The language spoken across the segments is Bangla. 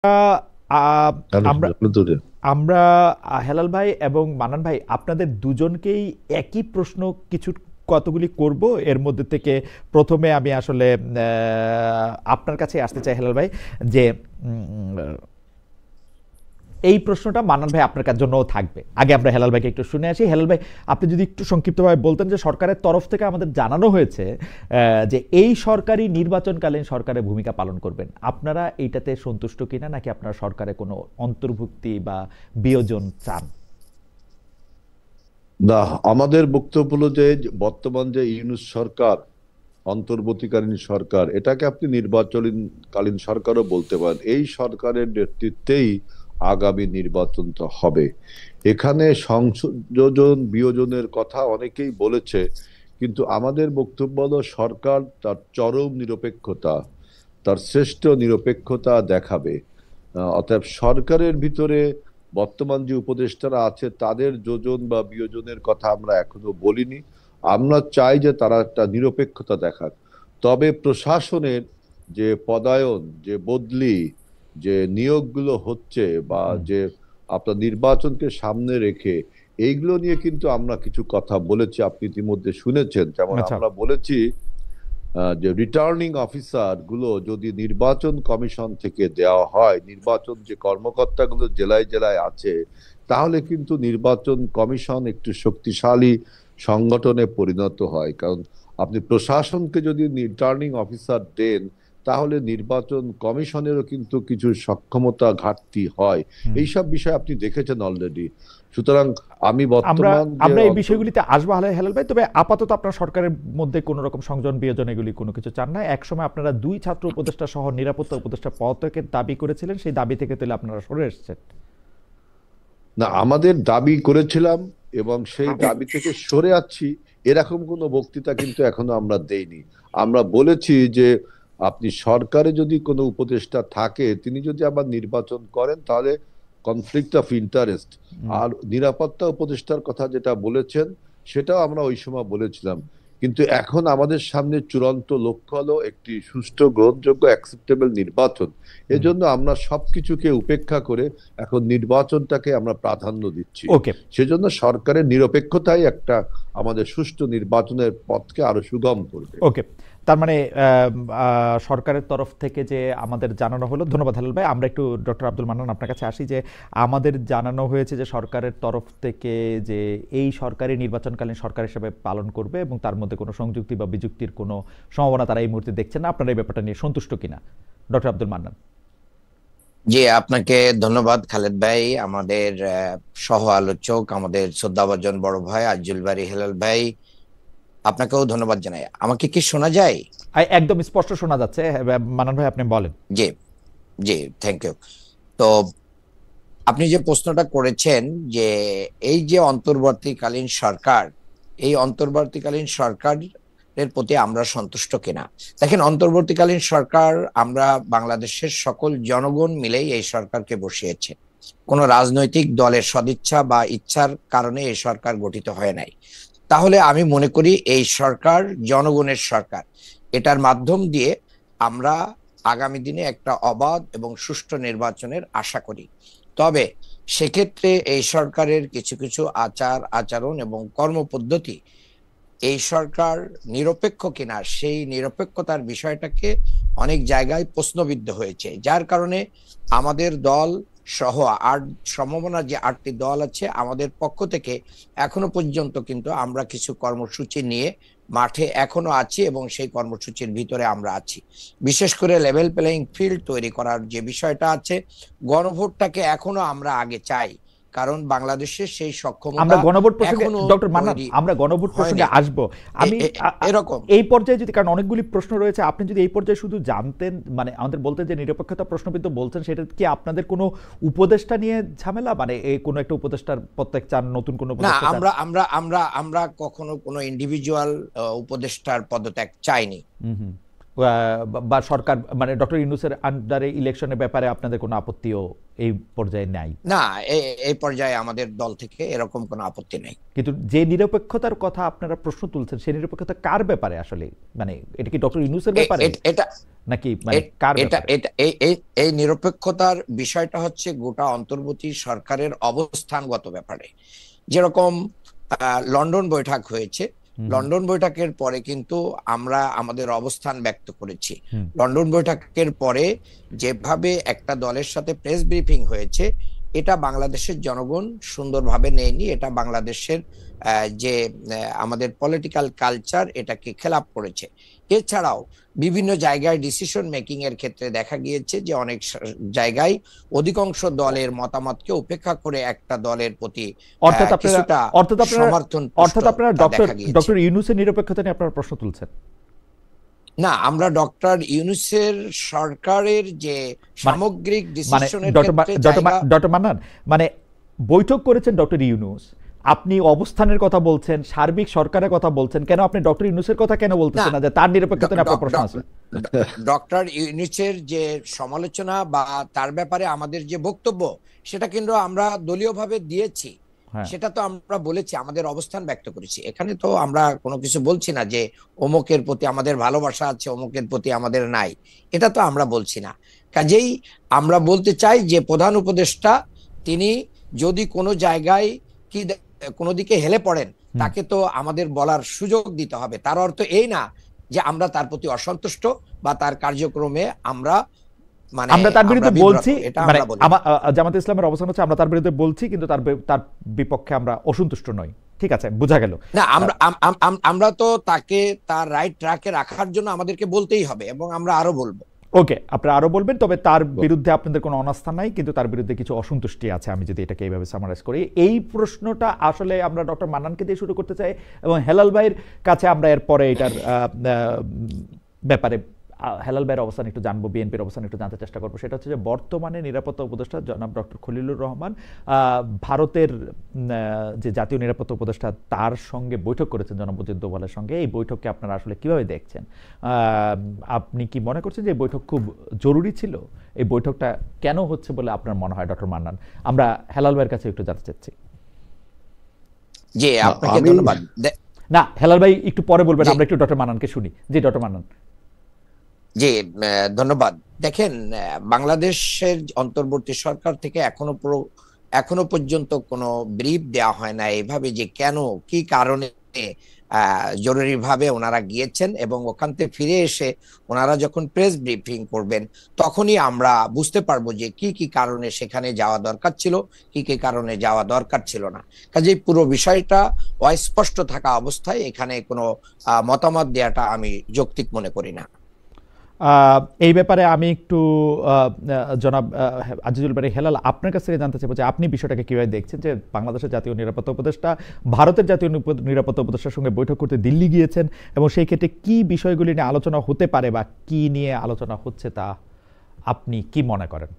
আহ, আমরা আলোচনা দূরে। আমরা হেলাল ভাই এবং মানান ভাই আপনাদের দুজনকেই একই প্রশ্ন কিছু কতগুলি করব। এর মধ্যে থেকে প্রথমে আমি আসলে আপনার কাছে আসতে চাই হেলাল ভাই, যে এই প্রশ্নটা মান্নান ভাই আপনার কাছে জন্যও থাকবে। আগে আমরা হেলাল ভাইকে একটু শুনে আসি। হেলাল ভাই, আপনি যদি একটু সংক্ষিপ্তভাবে বলতেন যে সরকারের তরফ থেকে আমাদের জানানো হয়েছে যে এই সরকারি নির্বাচনকালীন সরকারের ভূমিকা পালন করবেন, আপনারা এইটাতে সন্তুষ্ট কিনা, নাকি আপনারা সরকারে কোনো অন্তর্ভুক্তি বা বিয়োজন চান? না, আমাদের বক্তব্য হলো যে বর্তমান যে ইউনূস সরকার, অন্তর্বর্তীকালীন সরকার, এটাকে আপনি নির্বাচনকালীন সরকারও বলতে পারেন। এই সরকারের নেতৃত্বেই আগামী নির্বাচনটা হবে। এখানে সংযোজন বিয়োজনের কথা অনেকেই বলেছে, কিন্তু আমাদের বক্তব্য হলো সরকার তার চরম নিরপেক্ষতা, তার শ্রেষ্ঠ নিরপেক্ষতা দেখাবে। অতএব সরকারের ভিতরে বর্তমান যে উপদেষ্টারা আছে তাদের যোজন বা বিয়োজনের কথা আমরা এখনো বলিনি। আমরা চাই যে তারা একটা নিরপেক্ষতা দেখাক। তবে প্রশাসনের যে পদায়ন, যে বদলি, যে নিয়োগগুলো হচ্ছে, বা হুম। যে আপনার নির্বাচনকে সামনে রেখে এইগুলো নিয়ে কিন্তু আমরা কিছু কথা বলেছি, আপনি ইতিমধ্যে শুনেছেন। যেমন আচ্ছা। আমরা বলেছি যে রিটার্নিং অফিসার গুলো যদি নির্বাচন কমিশন থেকে দেওয়া হয়, নির্বাচন যে কর্মকর্তাগুলো জেলায় জেলায় আছে, তাহলে কিন্তু নির্বাচন কমিশন একটু শক্তিশালী সংগঠনে পরিণত হয়। কারণ আপনি প্রশাসনকে যদি রিটার্নিং অফিসার দেন, তাহলে নির্বাচন কমিশনেরও কিন্তু কিছু সক্ষমতা ঘাটতি হয়। হুম। এইসব বিষয় আপনি দেখেছেন অলরেডি। সুতরাং আমি আমরা বর্তমান যে আমরা এই বিষয়গুলিতে আসবো হেলাল ভাই, তবে আপাতত আপনার সরকারের মধ্যে কোনো রকম সংযোজন বিয়োজন এগুলি কোনো কিছু চান না। একসময় আপনারা দুই ছাত্র উপদেষ্টা সহ নিরাপত্তা উপদেষ্টা পদত্যাগের দাবি করেছিলেন, সেই দাবি থেকে তাহলে আপনারা সরে এসেছেন? না, আমাদের দাবি করেছিলাম এবং সেই দাবি থেকে সরে যাচ্ছি, এরকম কোনো বক্তৃতা কিন্তু এখনো আমরা দেইনি। আমরা বলেছি যে আপনি সরকারে যদি কোনো উপদেষ্টা থাকে, তিনি যদি আবার নির্বাচন করেন, তাহলে কনফ্লিক্ট অফ ইন্টারেস্ট। হুম। আর নিরাপত্তা উপদেষ্টার কথা যেটা বলেছেন, সেটাও আমরা ওই সময় বলেছিলাম। কিন্তু এখন আমাদের সামনে চূড়ান্ত লক্ষ্য হলো একটি সুষ্ঠু, গ্রহণযোগ্য, অ্যাকসেপ্টেবল নির্বাচন। হুম। এজন্য আমরা সবকিছুকে উপেক্ষা করে এখন নির্বাচনটাকে আমরা প্রাধান্য দিচ্ছি। ওকে। সেজন্য সরকারের নিরপেক্ষতাই একটা আমাদের সুষ্ঠু নির্বাচনের পথকে আরো সুগম করবে। ওকে। তার মানে সরকারের তরফ থেকে যে আমাদের জানানো হলো, ধন্যবাদ হেলাল ভাই। আমরা একটু ডক্টর আব্দুল মান্নান আপনার কাছে আসি, যে আমাদের জানানো হয়েছে যে সরকারের তরফ থেকে যে এই সরকারি নির্বাচনকালীন সরকার হিসেবে পালন করবে, এবং তার মধ্যে কোনো সংযুক্তি বা বিযুক্তির কোনো সম্ভাবনা তারা এই মুহূর্তে দেখছেন না। আপনারা এই ব্যাপারটা নিয়ে সন্তুষ্ট কিনা, ডক্টর আব্দুল মান্নান? জি, আপনাকে ধন্যবাদ খালেদ ভাই, আমাদের সহ আলোচক, আমাদের শ্রদ্ধাভাজন বড় ভাই আজ্জুল বারী হেলাল ভাই, আপনাকেও ধন্যবাদ জানাই। আমাকে কি শোনা যায়? একদম স্পষ্ট শোনা যাচ্ছে। মান্নান ভাই, আপনি বলেন। জি, জি, থ্যাংক ইউ। তো আপনি যে প্রশ্নটা করেছেন যে এই যে অন্তর্বর্তীকালীন সরকার, এই অন্তর্বর্তীকালীন সরকারের প্রতি আমরা সন্তুষ্ট কিনা। দেখেন, অন্তর্বর্তীকালীন সরকার, আমরা বাংলাদেশের সকল জনগণ মিলেই এই সরকারকে বসিয়েছে। কোনো রাজনৈতিক দলের সদিচ্ছা বা ইচ্ছার কারণে এই সরকার গঠিত হয় নাই। তাহলে আমি মনে করি এই সরকার জনগণের সরকার। এটার মাধ্যম দিয়ে আমরা আগামী দিনে একটা অবাধ এবং সুষ্ঠু নির্বাচনের আশা করি। তবে সেক্ষেত্রে এই সরকারের কিছু কিছু আচার আচরণ এবং কর্মপদ্ধতি এই সরকার নিরপেক্ষ কিনা, সেই নিরপেক্ষতার বিষয়টাকে অনেক জায়গায় প্রশ্নবিদ্ধ হয়েছে, যার কারণে আমাদের দল সহ সম্ভাবনা যে 8টি দল আছে, আমাদের পক্ষ থেকে এখনো পর্যন্ত কিন্তু আমরা কিছু কর্মসূচি নিয়ে মাঠে এখনো আছি এবং সেই কর্মসূচির ভিতরে আমরা আছি। বিশেষ করে লেভেল প্লেইং ফিল্ড তৈরি করার যে বিষয়টা আছে, গণভোটটাকে এখনো আমরা আগে চাই, কারণ বাংলাদেশের সেই আমরা সক্ষমতা গণভোট প্রসঙ্গে, এখনো ডক্টর মান্নান, তৈরি আমরা গণভোট প্রসঙ্গে হয়নি। আসবো। আমি এরকম এই পর্যায়ে যদি, কারণ অনেকগুলি প্রশ্ন রয়েছে, আপনি যদি এই পর্যায়ে শুধু জানতেন, মানে আমাদের বলতেন যে নিরপেক্ষতা প্রশ্নবিদ্ধ বলছেন, সেটা কি আপনাদের কোনো উপদেষ্টা নিয়ে ঝামেলা, মানে এই কোনো একটা উপদেষ্টার প্রত্যেক চান, নতুন কোনো না, উপদেষ্টা চান? আমরা আমরা আমরা আমরা কখনো কোনো ইন্ডিভিজুয়াল উপদেষ্টার পদত্যাগ চাইনি। হুম হুম। বা সরকার, মানে ডক্টর ইউনূসের আন্ডারে ইলেকশনের ব্যাপারে আপনাদের কোনো আপত্তিও এই পর্যায়ে নাই? না, এই পর্যায়ে আমাদের দল থেকে এরকম কোনো আপত্তি নেই। কিন্তু যে নিরপেক্ষতার কথা আপনারা প্রশ্ন তুলছেন, সেই নিরপেক্ষতা কার ব্যাপারে আসলে? মানে এটা কি ডক্টর ইউনূসের ব্যাপারে? এটা নাকি মানে কার এটা ব্যাপারে? এটা এই এই এই নিরপেক্ষতার বিষয়টা হচ্ছে গোটা অন্তর্বর্তী সরকারের অবস্থানগত ব্যাপারে। যেরকম লন্ডন বৈঠক হয়েছে, হুম হুম লন্ডন বৈঠকের পরে কিন্তু আমরা আমাদের অবস্থান ব্যক্ত করেছি। হুম। লন্ডন বৈঠকের পরে যেভাবে একটা দলের সাথে প্রেস ব্রিফিং হয়েছে, এটা বাংলাদেশের জনগণ সুন্দরভাবে নেয়নি। এটা বাংলাদেশের যে আমাদের পলিটিক্যাল কালচার, এটাকে খেলাপ করেছে। এছাড়াও বিভিন্ন জায়গায় ডিসিশন মেকিং এর ক্ষেত্রে দেখা গিয়েছে যে অনেক জায়গায় অধিকাংশ দলের মতামতকে উপেক্ষা করে একটা দলের প্রতি অর্থাৎ আপনারা কিছুটা অর্থাৎ আপনারা সমর্থন অর্থাৎ আপনারা পুষ্টতা ডক্টর দেখা গিয়েছে। ডক্টর ইউনূসের নিরপেক্ষতা নিয়ে আপনারা প্রশ্ন তুলছেন? না, আমরা ডক্টর ইউনূসের সরকারের যে মানে সামগ্রিক মানে ডিসিশনের ডক্টর ক্ষেত্রে জায়গা। ডক্টর মান্নান, মানে বৈঠক করেছেন ডক্টর ইউনূস, আপনি অবস্থানের কথা বলছেন, সার্বিক সরকারের কথা বলছেন, কেন আপনি ডক্টর ইউনূসের কথা কেন না, বলতেছেন না, যে তার নিরপেক্ষতা নিয়ে আপনার প্রশ্ন আছে? ডক্টর ইউনূসের যে সমালোচনা বা তার ব্যাপারে আমাদের যে বক্তব্য, সেটা কিন্তু আমরা দলীয়ভাবে দিয়েছি। হ্যাঁ। সেটা তো আমরা বলেছি, আমাদের অবস্থান ব্যক্ত করেছি। এখানে তো আমরা কোনো কিছু বলছি না যে অমুকের প্রতি আমাদের ভালোবাসা আছে, অমুকের প্রতি আমাদের নাই, এটা তো আমরা বলছি না। কাজেই আমরা বলতে চাই যে প্রধান উপদেষ্টা তিনি যদি কোনো জায়গায় কি কোনো দিকে হেলে পড়েন, তাকে তো আমাদের বলার সুযোগ দিতে হবে। তার অর্থ এই না যে আমরা তার প্রতি অসন্তুষ্ট বা তার কার্যক্রমে আমরা মানে আমরা তার বিরুদ্ধে বিব্রত, বলছি, এটা মানে আমরা বলি। জামাত ইসলামের অবস্থান হচ্ছে আমরা তার বিরুদ্ধে বলছি, কিন্তু তার বিপক্ষে আমরা অসন্তুষ্ট নই। ঠিক আছে, বোঝা গেল। না, আমরা তো তাকে তার রাইট ট্র্যাকে রাখার জন্য আমাদেরকে বলতেই হবে, এবং আমরা আরো বলবো। ওকে, আপনারা আরো বলবেন, তবে তার বিরুদ্ধে আপনাদের কোনো অনাস্থা নাই, কিন্তু তার বিরুদ্ধে কিছু অসন্তুষ্টি আছে, আমি যদি এটাকে এইভাবে সামারাইজ করি। এই প্রশ্নটা আসলে আমরা ডক্টর মান্নানকে দিয়ে শুরু করতে চাই, এবং হেলাল ভাইয়ের কাছে আমরা এরপরে এটার ব্যাপারে হেলাল ভাইয়ের অবস্থান একটু জানবো, বিএনপির অবস্থান একটু জানতে চেষ্টা করবো। সেটা হচ্ছে যে বর্তমানে নিরাপত্তা উপদেষ্টা জনাব ডক্টর খলিলুর রহমান ভারতের যে জাতীয় নিরাপত্তা উপদেষ্টা, তার সঙ্গে বৈঠক করেছেন জনাব অজিত দোভালের সঙ্গে। এই বৈঠককে আপনারা আসলে কিভাবে দেখছেন? আপনি কি মনে করছেন যে এই বৈঠক খুব জরুরি ছিল? এই বৈঠকটা কেন হচ্ছে বলে আপনার মনে হয় ডক্টর মান্নান? আমরা হেলাল ভাইয়ের কাছে একটু জানতে চাচ্ছি। জি, আপনাকে ধন্যবাদ। না, হেলাল ভাই একটু পরে বলবেন, আমরা একটু ডক্টর মান্নানকে শুনি। জি ডক্টর মান্নান। জি, ধন্যবাদ। দেখেন, বাংলাদেশের অন্তর্বর্তী সরকার থেকে এখনো পর্যন্ত কোনো ব্রিফ দেওয়া হয় না এইভাবে যে কেন, কি কারণে জরুরিভাবে ওনারা গিয়েছেন, এবং ওখান থেকে ফিরে এসে ওনারা যখন প্রেস ব্রিফিং করবেন, তখনই আমরা বুঝতে পারবো যে কি কি কারণে সেখানে যাওয়া দরকার ছিল, কি কি কারণে যাওয়া দরকার ছিল না। কাজেই পুরো বিষয়টা অস্পষ্ট থাকা অবস্থায় এখানে কোনো মতামত দেওয়াটা আমি যৌক্তিক মনে করি না। এই ব্যাপারে আমি একটু জনাব আজিজুল বারী হেলাল, আপনার কাছ থেকে জানতে চাইবো যে আপনি বিষয়টাকে কিভাবে দেখছেন, যে বাংলাদেশের জাতীয় নিরাপত্তা উপদেষ্টা ভারতের জাতীয় নিরাপত্তা উপদেষ্টার সঙ্গে বৈঠক করতে দিল্লি গিয়েছেন, এবং সেই ক্ষেত্রে কি বিষয়গুলি নিয়ে আলোচনা হতে পারে বা কি নিয়ে আলোচনা হচ্ছে, তা আপনি কি মনে করেন?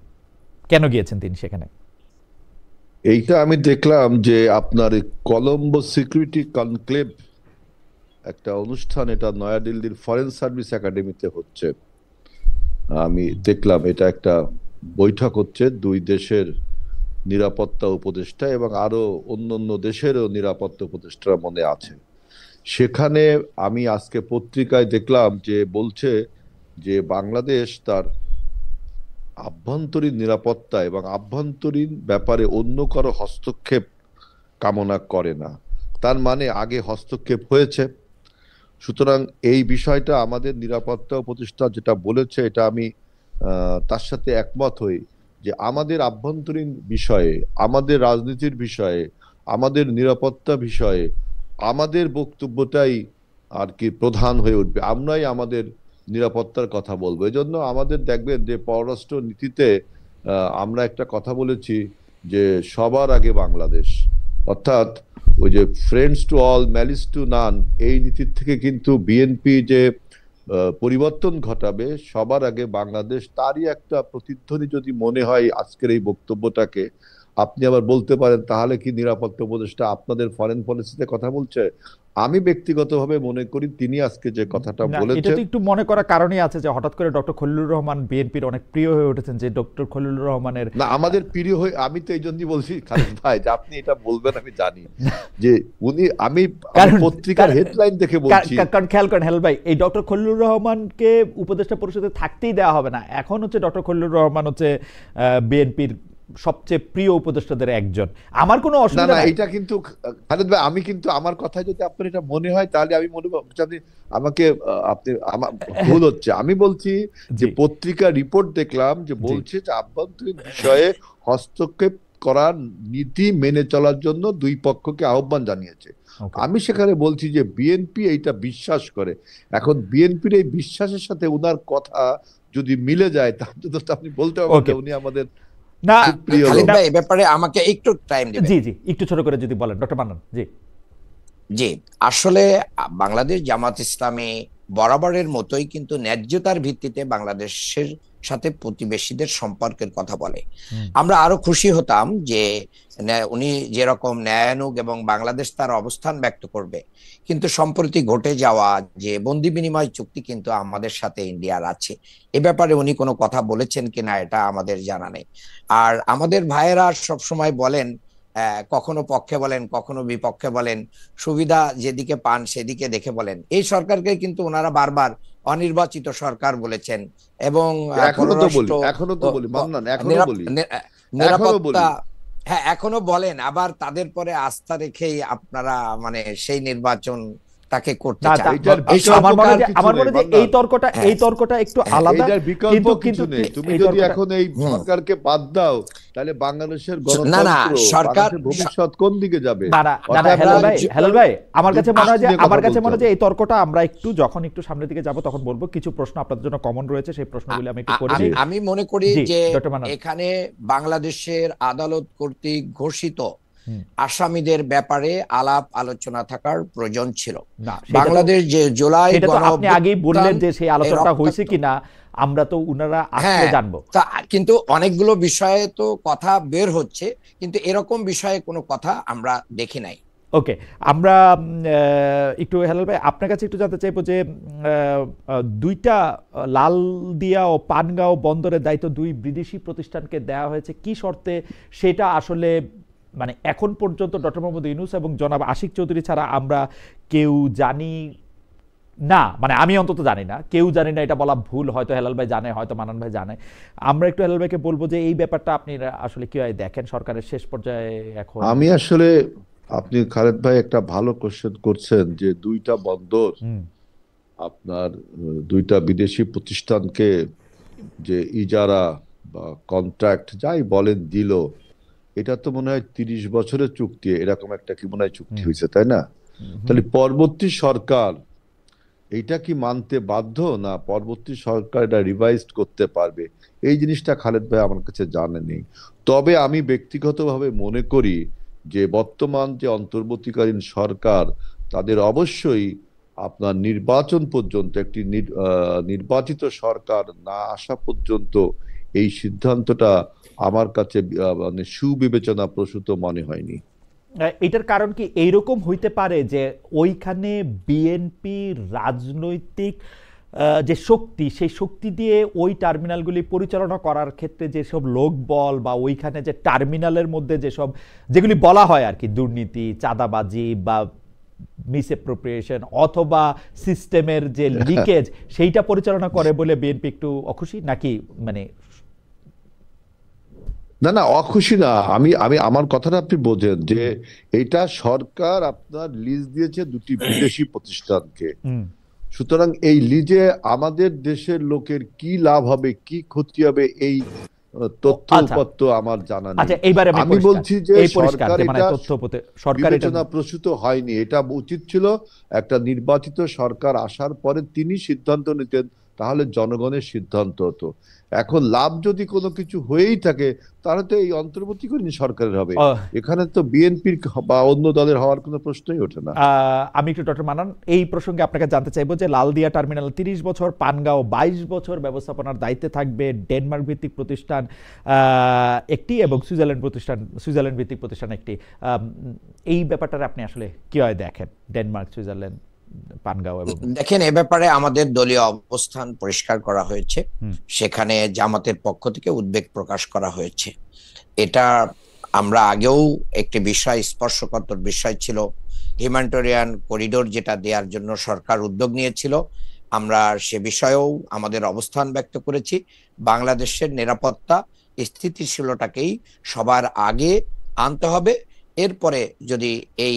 কেন গিয়েছেন তিনি সেখানে? এইটা আমি দেখলাম যে আপনার কলম্বো সিকিউরিটি কনক্লেভ একটা অনুষ্ঠান, এটা নয়াদিল্লির ফরেন সার্ভিস একাডেমিতে হচ্ছে। আমি দেখলাম এটা একটা বৈঠক হচ্ছে দুই দেশের নিরাপত্তা উপদেষ্টা এবং আরো অন্য দেশেরও নিরাপত্তা উপদেষ্টারা মনে আছে সেখানে। আমি আজকে পত্রিকায় দেখলাম যে বলছে যে বাংলাদেশ তার আভ্যন্তরীণ নিরাপত্তা এবং আভ্যন্তরীণ ব্যাপারে অন্য কারো হস্তক্ষেপ কামনা করে না। তার মানে আগে হস্তক্ষেপ হয়েছে। সুতরাং এই বিষয়টা আমাদের নিরাপত্তা উপদেষ্টা যেটা বলেছে, এটা আমি তার সাথে একমত হই, যে আমাদের আভ্যন্তরীণ বিষয়ে, আমাদের রাজনীতির বিষয়ে, আমাদের নিরাপত্তা বিষয়ে আমাদের বক্তব্যটাই আর কি প্রধান হয়ে উঠবে। আমরাই আমাদের নিরাপত্তার কথা বলবো। এজন্য আমাদের দেখবেন যে পররাষ্ট্র নীতিতে আমরা একটা কথা বলেছি যে সবার আগে বাংলাদেশ, অর্থাৎ ওই যে friends to all malice two নান, এই নীতির থেকে কিন্তু বিএনপি যে পরিবর্তন ঘটাবে, সবার আগে বাংলাদেশ, তারই একটা প্রতিধ্বনি যদি মনে হয় আজকের এই বক্তব্যটাকে। আপনি আবার বলতে পারেন তাহলে কি নিরাপত্তা উপদেষ্টা আপনাদের ফরেন পলিসিতে কথা বলছে? আমি ব্যক্তিগতভাবে মনে করি তিনি আজকে যে কথাটা না, এটা বলেছেন, তো একটু মনে করার কারণই আছে যে হঠাৎ করে ডক্টর খলিলুর রহমান বিএনপির অনেক প্রিয় হয়ে উঠেছেন, যে ডক্টর খলিলুর রহমানের না আমাদের প্রিয় হয়ে, আমি তো এই জন্যই বলছি খালেদ ভাই যে আপনি এটা বলবেন আমি জানি যে আমি পত্রিকার হেডলাইন দেখে বলছি। কারণ খেয়াল করেন হেলাল ভাই, এই ডক্টর খলিলুর রহমানকে উপদেষ্টা পরিষদে থাকতেই দেওয়া হবে না। এখন হচ্ছে ডক্টর খলিলুর রহমান হচ্ছে বিএনপির সবচেয়ে প্রিয় উপদেষ্টাদের একজন। আমার কোনো না অসুবিধা না নাই। এটা কিন্তু খালেদ ভাই, আমি কিন্তু আমার কথায় যদি আপনার এটা মনে হয় তাহলে আমি মনে করছি আপনি আমাকে আপনি আমার ভুল হচ্ছে। আমি বলছি যে জি পত্রিকা রিপোর্ট দেখলাম যে জি বলছে যে আভ্যন্তরীণ বিষয়ে হস্তক্ষেপ করার নীতি মেনে চলার জন্য দুই পক্ষকে আহ্বান জানিয়েছে। ওকে আমি সেখানে বলছি যে বিএনপি এইটা বিশ্বাস করে। এখন বিএনপির এই বিশ্বাসের সাথে উনার কথা যদি মিলে যায় তাহলে তো আপনি বলতে পারবেন ওকে যে উনি আমাদের না খুব প্রিয় খালিদ লোক। ভাই এই ব্যাপারে আমাকে একটু টাইম দিবেন। জি জি একটু ছোট করে যদি বলেন ডক্টর মান্নান। জি জি, আসলে বাংলাদেশ জামাত ইসলামী বরাবরের মতোই কিন্তু ন্যায্যতার ভিত্তিতে বাংলাদেশের সাথে প্রতিবেশীদের সম্পর্কের কথা বলে। হুম আমরা আরো খুশি হতাম যে উনি যেরকম ন্যায়ানুগ এবং বাংলাদেশ তার অবস্থান ব্যক্ত করবে, কিন্তু সম্প্রতি ঘটে যাওয়া যে বন্দি বিনিময় চুক্তি কিন্তু আমাদের সাথে ইন্ডিয়ার আছে, এ ব্যাপারে উনি কোনো কথা বলেছেন কিনা এটা আমাদের জানা নেই। আর আমাদের ভাইয়েরা সবসময় বলেন, কখনো পক্ষে বলেন কখনো বিপক্ষে বলেন, সুবিধা যেদিকে পান সেদিকে দেখে বলেন। এই সরকারকে কিন্তু ওনারা বারবার অনির্বাচিত সরকার বলেছেন এবং এখনো তো বলি মান্নান, এখনো বলি। নিরাপত্তা, হ্যাঁ এখনো বলেন, আবার তাদের পরে আস্থা রেখেই আপনারা মানে সেই নির্বাচন তাকে করতে না চান। আমার মনে হয় এই তর্কটা একটু আলাদা, এটার বিকল্প কিছু নেই। তুমি এই যদি তর্কটা এখন এই সরকারকে বাদ দাও তাহলে বাংলাদেশের না গণতন্ত্র, সরকার বাংলাদেশের ভবিষ্যৎ কোন দিকে যাবে? হেলাল ভাই আমার কাছে মনে হয় যে বলতে এই তর্কটা আমরা যখন একটু সামনের দিকে যাব তখন বলবো। কিছু প্রশ্ন আপনাদের জন্য কমন রয়েছে, সেই প্রশ্নগুলি আমি একটু করে দিই। আমি মনে করি জি, যে ডক্টর মান্নান। এখানে বাংলাদেশের আদালত কর্তৃক ঘোষিত আসামিদের ব্যাপারে আলাপ আলোচনা থাকার প্রয়োজন ছিল। না, বাংলাদেশ যে জুলাই সেটা তো আপনি আগেই বললেন যে সেই আলোচনাটা হয়েছে কিনা আমরা তো উনারা আসলে জানবো। কিন্তু অনেকগুলো বিষয়ে তো কথা বের হচ্ছে, কিন্তু এরকম বিষয়ে কোনো কথা আমরা দেখি নাই। ওকে, আমরা একটু হেলাল ভাই আপনার কাছে একটু জানতে চাইবো যে দুইটা লালদিয়া ও পানগাঁও বন্দরের দায়িত্ব দুই বিদেশি প্রতিষ্ঠানকে দেওয়া হয়েছে কি শর্তে, সেটা আসলে মানে এখন পর্যন্ত ডক্টর মোহাম্মদ ইউনূস এবং জনাব আশিক চৌধুরী ছাড়া আমরা কেউ জানি না, মানে আমি অন্তত জানি না, কেউ জানি না, এটা বলা ভুল, হয়তো হেলাল ভাই জানে, হয়তো মান্নান ভাই জানে। আমরা একটু হেলাল ভাইকে বলবো যে এই ব্যাপারটা আপনি আসলে কিভাবে দেখেন সরকারের শেষ পর্যায়ে এখন? আমি আসলে, আপনি খালেদ ভাই একটা ভালো কোশ্চেন করছেন যে দুইটা বন্দর আপনার দুইটা বিদেশি প্রতিষ্ঠানকে যে ইজারা বা কন্ট্রাক্ট যাই বলেন দিল, এটা তো মনে হয় 30 বছরের চুক্তি, এরকম একটা কি মনে হয় চুক্তি হয়েছে, তাই না? তাহলে পরবর্তী সরকার এইটা কি মানতে বাধ্য, না পরবর্তী সরকার এটা রিভাইজ করতে পারবে, এই জিনিসটা খালেদ ভাই আমার কাছে জানা নেই। তবে আমি ব্যক্তিগতভাবে মনে করি যে বর্তমান যে অন্তর্বর্তীকালীন সরকার, তাদের অবশ্যই আপনার নির্বাচন পর্যন্ত একটি নির্বাচিত সরকার না আসা পর্যন্ত এই সিদ্ধান্তটা আমার কাছে মানে সুবিবেচনা প্রসূত মনে হয়নি। এটার কারণ কি এইরকম হইতে পারে যে ওইখানে বিএনপি রাজনৈতিক যে শক্তি, সেই শক্তি দিয়ে ওই টার্মিনালগুলি পরিচালনা করার ক্ষেত্রে যেসব লোকবল বা ওইখানে যে টার্মিনালের মধ্যে যেগুলি বলা হয় আর কি, দুর্নীতি, চাঁদাবাজি বা মিসঅ্যাপ্রোপ্রিয়েশন অথবা সিস্টেমের যে লিকেজ, সেইটা পরিচালনা করে বলে বিএনপি একটু অখুশি নাকি? মানে না না, অখুশি না। আমি আমার কথাটা আপনি বোঝেন যে এটা সরকার আপনার লিজ দিয়েছে দুটি বিদেশি প্রতিষ্ঠানকে, সুতরাং এই লিজে আমাদের দেশের লোকের কি লাভ হবে কি ক্ষতি হবে এই তথ্য উপাত্ত আমার জানা নেই। আমি বলছি যে সরকার বিবেচনা প্রসূত হয়নি, এটা উচিত ছিল একটা নির্বাচিত সরকার আসার পরে তিনি সিদ্ধান্ত নিতেন তাহলে জনগণের সিদ্ধান্ত হতো। এখন লাভ যদি কোনো কিছু হয়েই থাকে তাহলে তো এই অন্তর্বর্তীকালীন সরকারের হবে, আহ, এখানে তো বিএনপির বা অন্য দলের হওয়ার কোনো প্রশ্নই ওঠে না। আমি একটু ডক্টর মান্নান এই প্রসঙ্গে আপনাকে জানতে চাইবো যে লালদিয়া টার্মিনাল 30 বছর, পানগাঁও 22 বছর ব্যবস্থাপনার দায়িত্বে থাকবে ডেনমার্ক ভিত্তিক প্রতিষ্ঠান একটি এবং সুইজারল্যান্ড ভিত্তিক প্রতিষ্ঠান একটি। এই ব্যাপারটা আপনি আসলে কিভাবে দেখেন, ডেনমার্ক, সুইজারল্যান্ড, পানগাঁও এবং দেখেন, এ ব্যাপারে আমাদের দলীয় অবস্থান পরিষ্কার করা হয়েছে। সেখানে জামাতের পক্ষ থেকে উদ্বেগ প্রকাশ করা হয়েছে। এটা আমরা আগেও একটি বিষয়, স্পর্শকাতর বিষয় ছিল, হিউম্যানিটেরিয়ান করিডোর যেটা দেওয়ার জন্য সরকার উদ্যোগ নিয়েছিল। আমরা সে বিষয়েও আমাদের অবস্থান ব্যক্ত করেছি। বাংলাদেশের নিরাপত্তা স্থিতিশীলতাকেই সবার আগে আনতে হবে। এরপরে যদি এই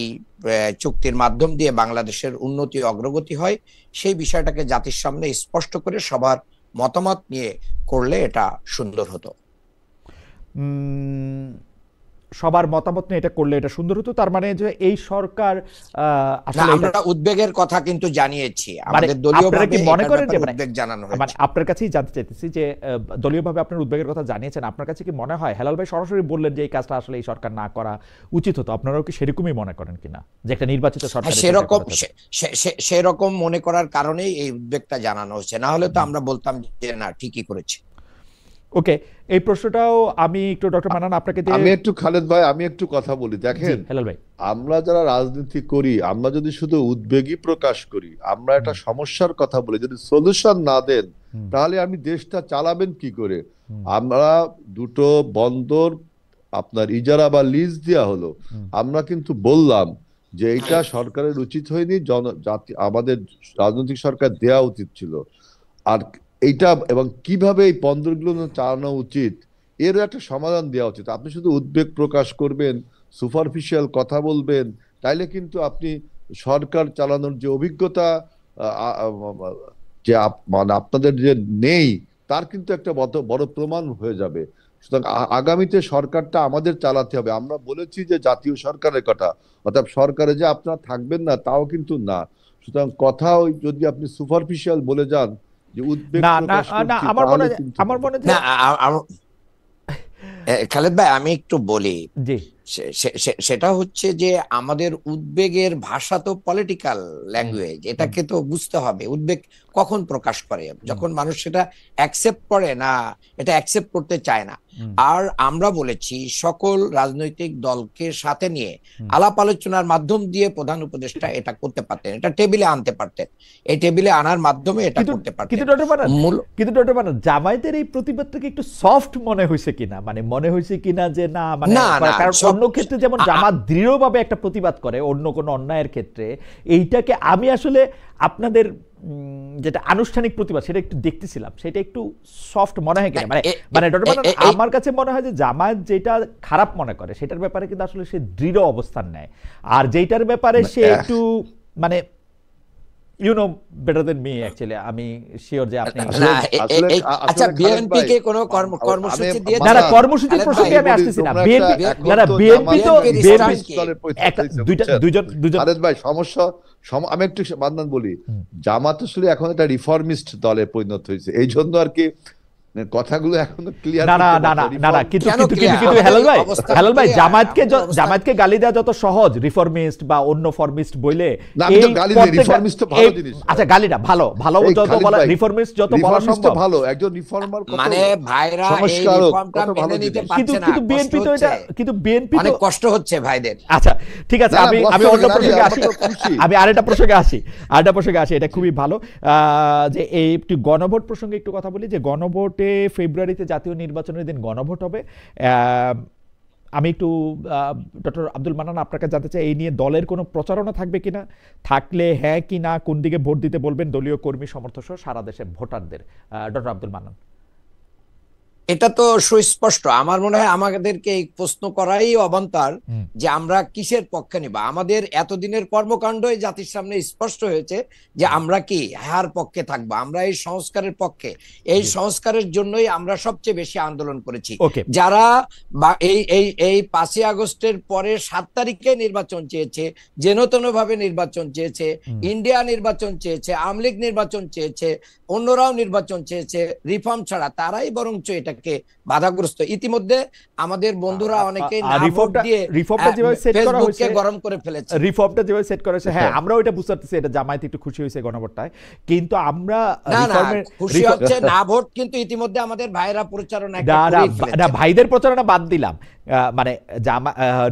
চুক্তির মাধ্যম দিয়ে বাংলাদেশের উন্নতি অগ্রগতি হয়, সেই বিষয়টাকে জাতির সামনে স্পষ্ট করে সবার মতামত নিয়ে করলে এটা সুন্দর হতো। সবার মতামত নিয়ে এটা করলে এটা সুন্দর হতো, তার মানে যে এই সরকার আসলে আমরা উদ্বেগের কথা কিন্তু জানিয়েছি, মানে আমাদের দলীয়ভাবে আপনারা কি মনে করেন যে উদ্বেগ জানানো মানে হয়েছে। আপনার কাছেই জানতে চাইতেছি যে দলীয়ভাবে আপনার উদ্বেগের কথা জানিয়েছেন, আপনার কাছে কি মনে হয়, হেলাল ভাই সরাসরি বললেন যে এই কাজটা আসলে এই সরকার না করা উচিত হতো, আপনারাও কি সেরকমই মনে করেন কিনা যে একটা নির্বাচিত সরকার সেরকম মনে করার কারণেই এই উদ্বেগটা জানানো হচ্ছে, না হলে তো আমরা বলতাম যে না, ঠিকই করেছে। ওকে, এই প্রশ্নটাও আমি একটু ডক্টর মান্নান আপনাকে দিয়ে আমি একটু খালেদ ভাই, আমি একটু কথা বলি। দেখেন, হেলাল ভাই, আমরা যারা রাজনীতি করি, আমরা যদি শুধু উদ্বেগই প্রকাশ করি, আমরা একটা সমস্যার কথা বলি, যদি সলিউশন না দেন তাহলে আমি দেশটা চালাবেন কি করে? আমরা দুটো বন্দর আপনার ইজারা বা লিজ দেওয়া হলো, আমরা কিন্তু বললাম যে এটা সরকারের উচিত হয়নি, আমাদের রাজনৈতিক সরকার দেয়া উচিত ছিল। আর এইটা এবং কিভাবে এই বন্দরগুলো চালানো উচিত এর একটা সমাধান দেওয়া উচিত। আপনি শুধু উদ্বেগ প্রকাশ করবেন, সুপারফিশিয়াল কথা বলবেন, তাইলে কিন্তু আপনি সরকার চালানোর যে অভিজ্ঞতা যে মানে আপনাদের যে নেই, তার কিন্তু একটা বড় প্রমাণ হয়ে যাবে। সুতরাং আগামীতে সরকারটা আমাদের চালাতে হবে। আমরা বলেছি যে জাতীয় সরকারের কথা, অর্থাৎ সরকারে যে আপনারা থাকবেন না তাও কিন্তু না। সুতরাং কথা যদি আপনি সুপারফিশিয়াল বলে যান যে উদ্বেগ প্রকাশ করছি, আমার মনে না, খালেদ ভাই আমি একটু বলি, জি, সেটা হচ্ছে যে আমাদের উদ্বেগের ভাষা তো পলিটিক্যাল ল্যাঙ্গুয়েজ, এটাকে তো বুঝতে হবে। উদ্বেগ কখন প্রকাশ করে? যখন মানুষ সেটা অ্যাকসেপ্ট করে না, এটা অ্যাকসেপ্ট করতে চায় না। আর আমরা বলেছি সকল রাজনৈতিক দলকে সাথে নিয়ে আলাপ আলোচনার মাধ্যম দিয়ে প্রধান উপদেষ্টা এটা করতে পারতেন, এটা টেবিলে আনতে পারতেন, এই টেবিলে আনার মাধ্যমে এটা করতে পারতেন। কিন্তু ডক্টর মান্নান, জামায়াতের এই প্রতিবাদটাকে একটু সফট মনে হয়েছে কিনা, মানে মনে হয়েছে কিনা যে না, মানে কারণ অন্য ক্ষেত্রে যেমন জামাত দৃঢ়ভাবে একটা প্রতিবাদ করে অন্য কোনো অন্যায়ের ক্ষেত্রে, এইটাকে আমি আসলে আপনাদের যেটা আনুষ্ঠানিক প্রতিবাদ সেটা একটু দেখতেছিলাম, সেটা একটু সফট মনে হয় কিনা, মানে ডক্টর মান্নান আমার কাছে মনে হয় যে জামায়াত যেটা খারাপ মনে করে সেটার ব্যাপারে কিন্তু আসলে সে দৃঢ় অবস্থান নেয়, আর যেটার ব্যাপারে সে একটু মানে you know better than me actually, আমি শিওর যে আপনি আচ্ছা বিএনপি কে কোনো কর্মসূচি দিয়ে না, কর্মসূচির প্রসঙ্গে আমি আসতেছি না। বিএনপি না, বিএনপি তো দুজন খালেদ ভাই সমস্যা, আমি একটু মান্নান বলি, জামাত আসলে এখন একটা রিফর্মিস্ট দলে পরিণত হয়েছে, এই জন্য আর কি কথাগুলো এখনো ক্লিয়ার না, কিন্তু হেলাল ভাই জামায়াতকে গালি দেওয়া যত সহজ রিফর্মিস্ট বা অন্য ফরমিস্ট বইলে, আচ্ছা গালিটা ভালো যত বলা, রিফর্মিস্ট যত বলা সম্ভব ভালো, একজন রিফর্মার মানে ভাইরা এই রিফর্মটা মেনে নিতে পারছে না, কিন্তু বিএনপি অনেক কষ্ট হচ্ছে ভাইদের। আচ্ছা ঠিক আছে, আমি অন্য প্রসঙ্গে আসি, আমি আরেকটা প্রসঙ্গে আসি, এটা খুবই ভালো যে এই একটু গণভোট প্রসঙ্গে একটু কথা বলি, যে গণভোটে ফেব্রুয়ারিতে জাতীয় নির্বাচনের দিন গণভোট হবে। আমি একটু ডক্টর আব্দুল মান্নান আপনার কাছে জানতে চাই এই নিয়ে দলের কোনো প্রচারণা থাকবে কিনা, থাকলে হ্যাঁ কি না, কোন দিকে ভোট দিতে বলবেন দলীয় কর্মী সমর্থক সহ সারা দেশের ভোটারদের। ডক্টর আব্দুল মান্নান। এটা তো সুস্পষ্ট। আমার মনে হয় আমাদেরকে এই প্রশ্ন করাই অবান্তর যে আমরা কিসের পক্ষে নিব। আমাদের এতদিনের কর্মকাণ্ডই জাতির সামনে স্পষ্ট হয়েছে যে আমরা কি হার পক্ষে থাকবো, আমরা এই সংস্কারের পক্ষে। এই সংস্কারের জন্যই আমরা সবচেয়ে বেশি আন্দোলন করেছি। ওকে, যারা এই 5ই আগস্টের পরে 7 তারিখে নির্বাচন চেয়েছে, যেনতেন ভাবে নির্বাচন চেয়েছে, ইন্ডিয়া নির্বাচন চেয়েছে, আওয়ামী লীগ নির্বাচন চেয়েছে, অন্যরাও নির্বাচন চেয়েছে রিফর্ম ছাড়া, তারাই বরঞ্চ এটাকে বাধাগ্রস্ত। ইতিমধ্যে আমাদের বন্ধুরা অনেকেই না ভোট দিয়ে রিফর্মটা যেভাবে সেট করা হয়েছে, ফেসবুককে গরম করে ফেলেছে। রিফর্মটা যেভাবে সেট করা হয়েছে, হ্যাঁ আমরাও এটা বুঝতে পারতেছি, এটা জামায়াত একটু খুশি হয়েছে গণভোটটায়, কিন্তু আমরা না না রিফর্মের খুশি হচ্ছে না ভোট, কিন্তু ইতিমধ্যে আমাদের ভাইরা পরিচালনা একটা না করেই ফেলেছে। না ভাইদের প্রচারণা বাদ দিলাম, মানে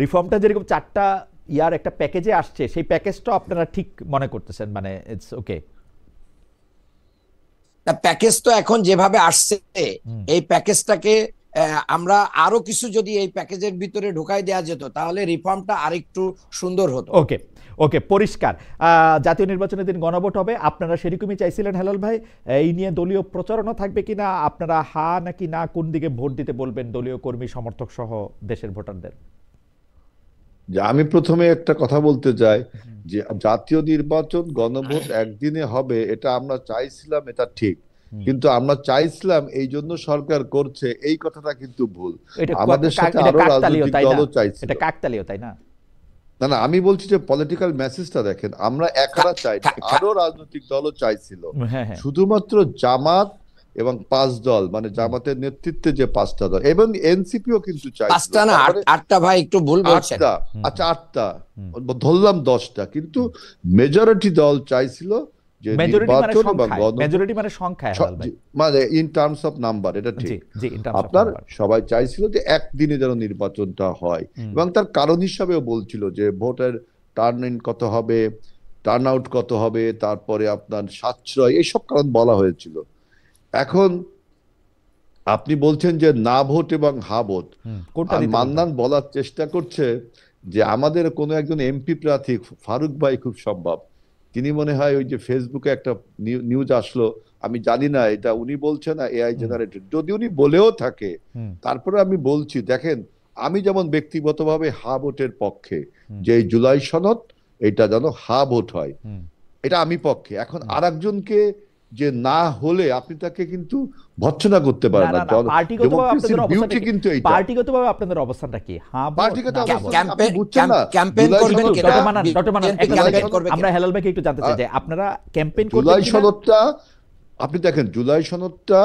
রিফর্মটা যেরকম 4টা ইয়ার একটা প্যাকেজে আসছে, সেই প্যাকেজটা আপনারা ঠিক মনে করতেছেন, মানে ইটস ওকে? প্যাকেজ তো এখন যেভাবে আসছে, এই প্যাকেজটাকে আমরা আরো কিছু যদি এই প্যাকেজের ভিতরে ঢুকাই দেওয়া যেত, তাহলে রিফর্মটা আরেকটু সুন্দর হতো। ওকে ওকে, পরিষ্কার। জাতীয় নির্বাচনের দিন গণভোট হবে, আপনারা সেরকমই চাইছিলেন হেলাল ভাই। এই নিয়ে দলীয় প্রচারণা থাকবে কিনা, আপনারা হা নাকি না কোন দিকে ভোট দিতে বলবেন দলীয় কর্মী সমর্থক সহ দেশের ভোটারদের? যে আমি প্রথমে একটা কথা বলতে চাই যে জাতীয় নির্বাচন গণভোট একদিনে হবে, এটা আমরা চাইছিলাম, এটা ঠিক, কিন্তু আমরা চাইছিলাম এই জন্য সরকার করছে, এই কথাটা কিন্তু ভুল। আমাদের সাথে আরো রাজনৈতিক দলও চাইছিল। এটা কাকতালীয়, তাই না? না না, আমি বলছি যে পলিটিক্যাল মেসেজটা দেখেন, আমরা একারা চাই, আরো রাজনৈতিক দলও চাইছিল। শুধুমাত্র জামাত এবং 5 দল, মানে জামাতের নেতৃত্বে যে 5টা দল, এবং এনসিপিও কিন্তু চাইছিল। 5টা না 8টা ভাই, একটু ভুল বলছেন। আচ্ছা 8টা ধরলাম, 10টা, কিন্তু মেজরিটি দল চাইছিল যে মেজরিটি মানে সংখ্যা, মানে ইন টার্মস অফ নাম্বার, এটা ঠিক। আপনার সবাই চাইছিল যে একদিনে যেন নির্বাচনটা হয়, এবং তার কারণ হিসাবেও বলছিল যে ভোটের টার্ন ইন কত হবে, টার্ন আউট কত হবে, তারপরে আপনার সাশ্রয়, এইসব কারণ বলা হয়েছিল। এখন আপনি বলছেন যে না ভোট এবং হা ভোট, আর মান্নান বলার চেষ্টা করছে যে আমাদের কোনো একজন এমপি প্রার্থী ফারুক ভাই খুব সম্ভব, তিনি মনে হয় ওই যে ফেসবুকে একটা নিউজ আসলো, আমি জানি না এটা উনি বলছেন না এআই জেনারেটেড, যদি উনি বলেও থাকে, তারপরে আমি বলছি দেখেন, আমি যেমন ব্যক্তিগতভাবে হা ভোটের পক্ষে, যে এই জুলাই সনদ এটা যেন হা ভোট হয়, এটা আমি পক্ষে। এখন আরেকজনকে যে না হলে আপনি তাকে কিন্তু ভৎসনা করতে পারেন না। পার্টিগতভাবে আপনাদের অবস্থানটা কি? আমরা হেলাল ভাইকে একটু জানতে চাই যে আপনারা ক্যাম্পেইন করবেন জুলাই সনদটা, আপনি দেখেন জুলাই সনদটা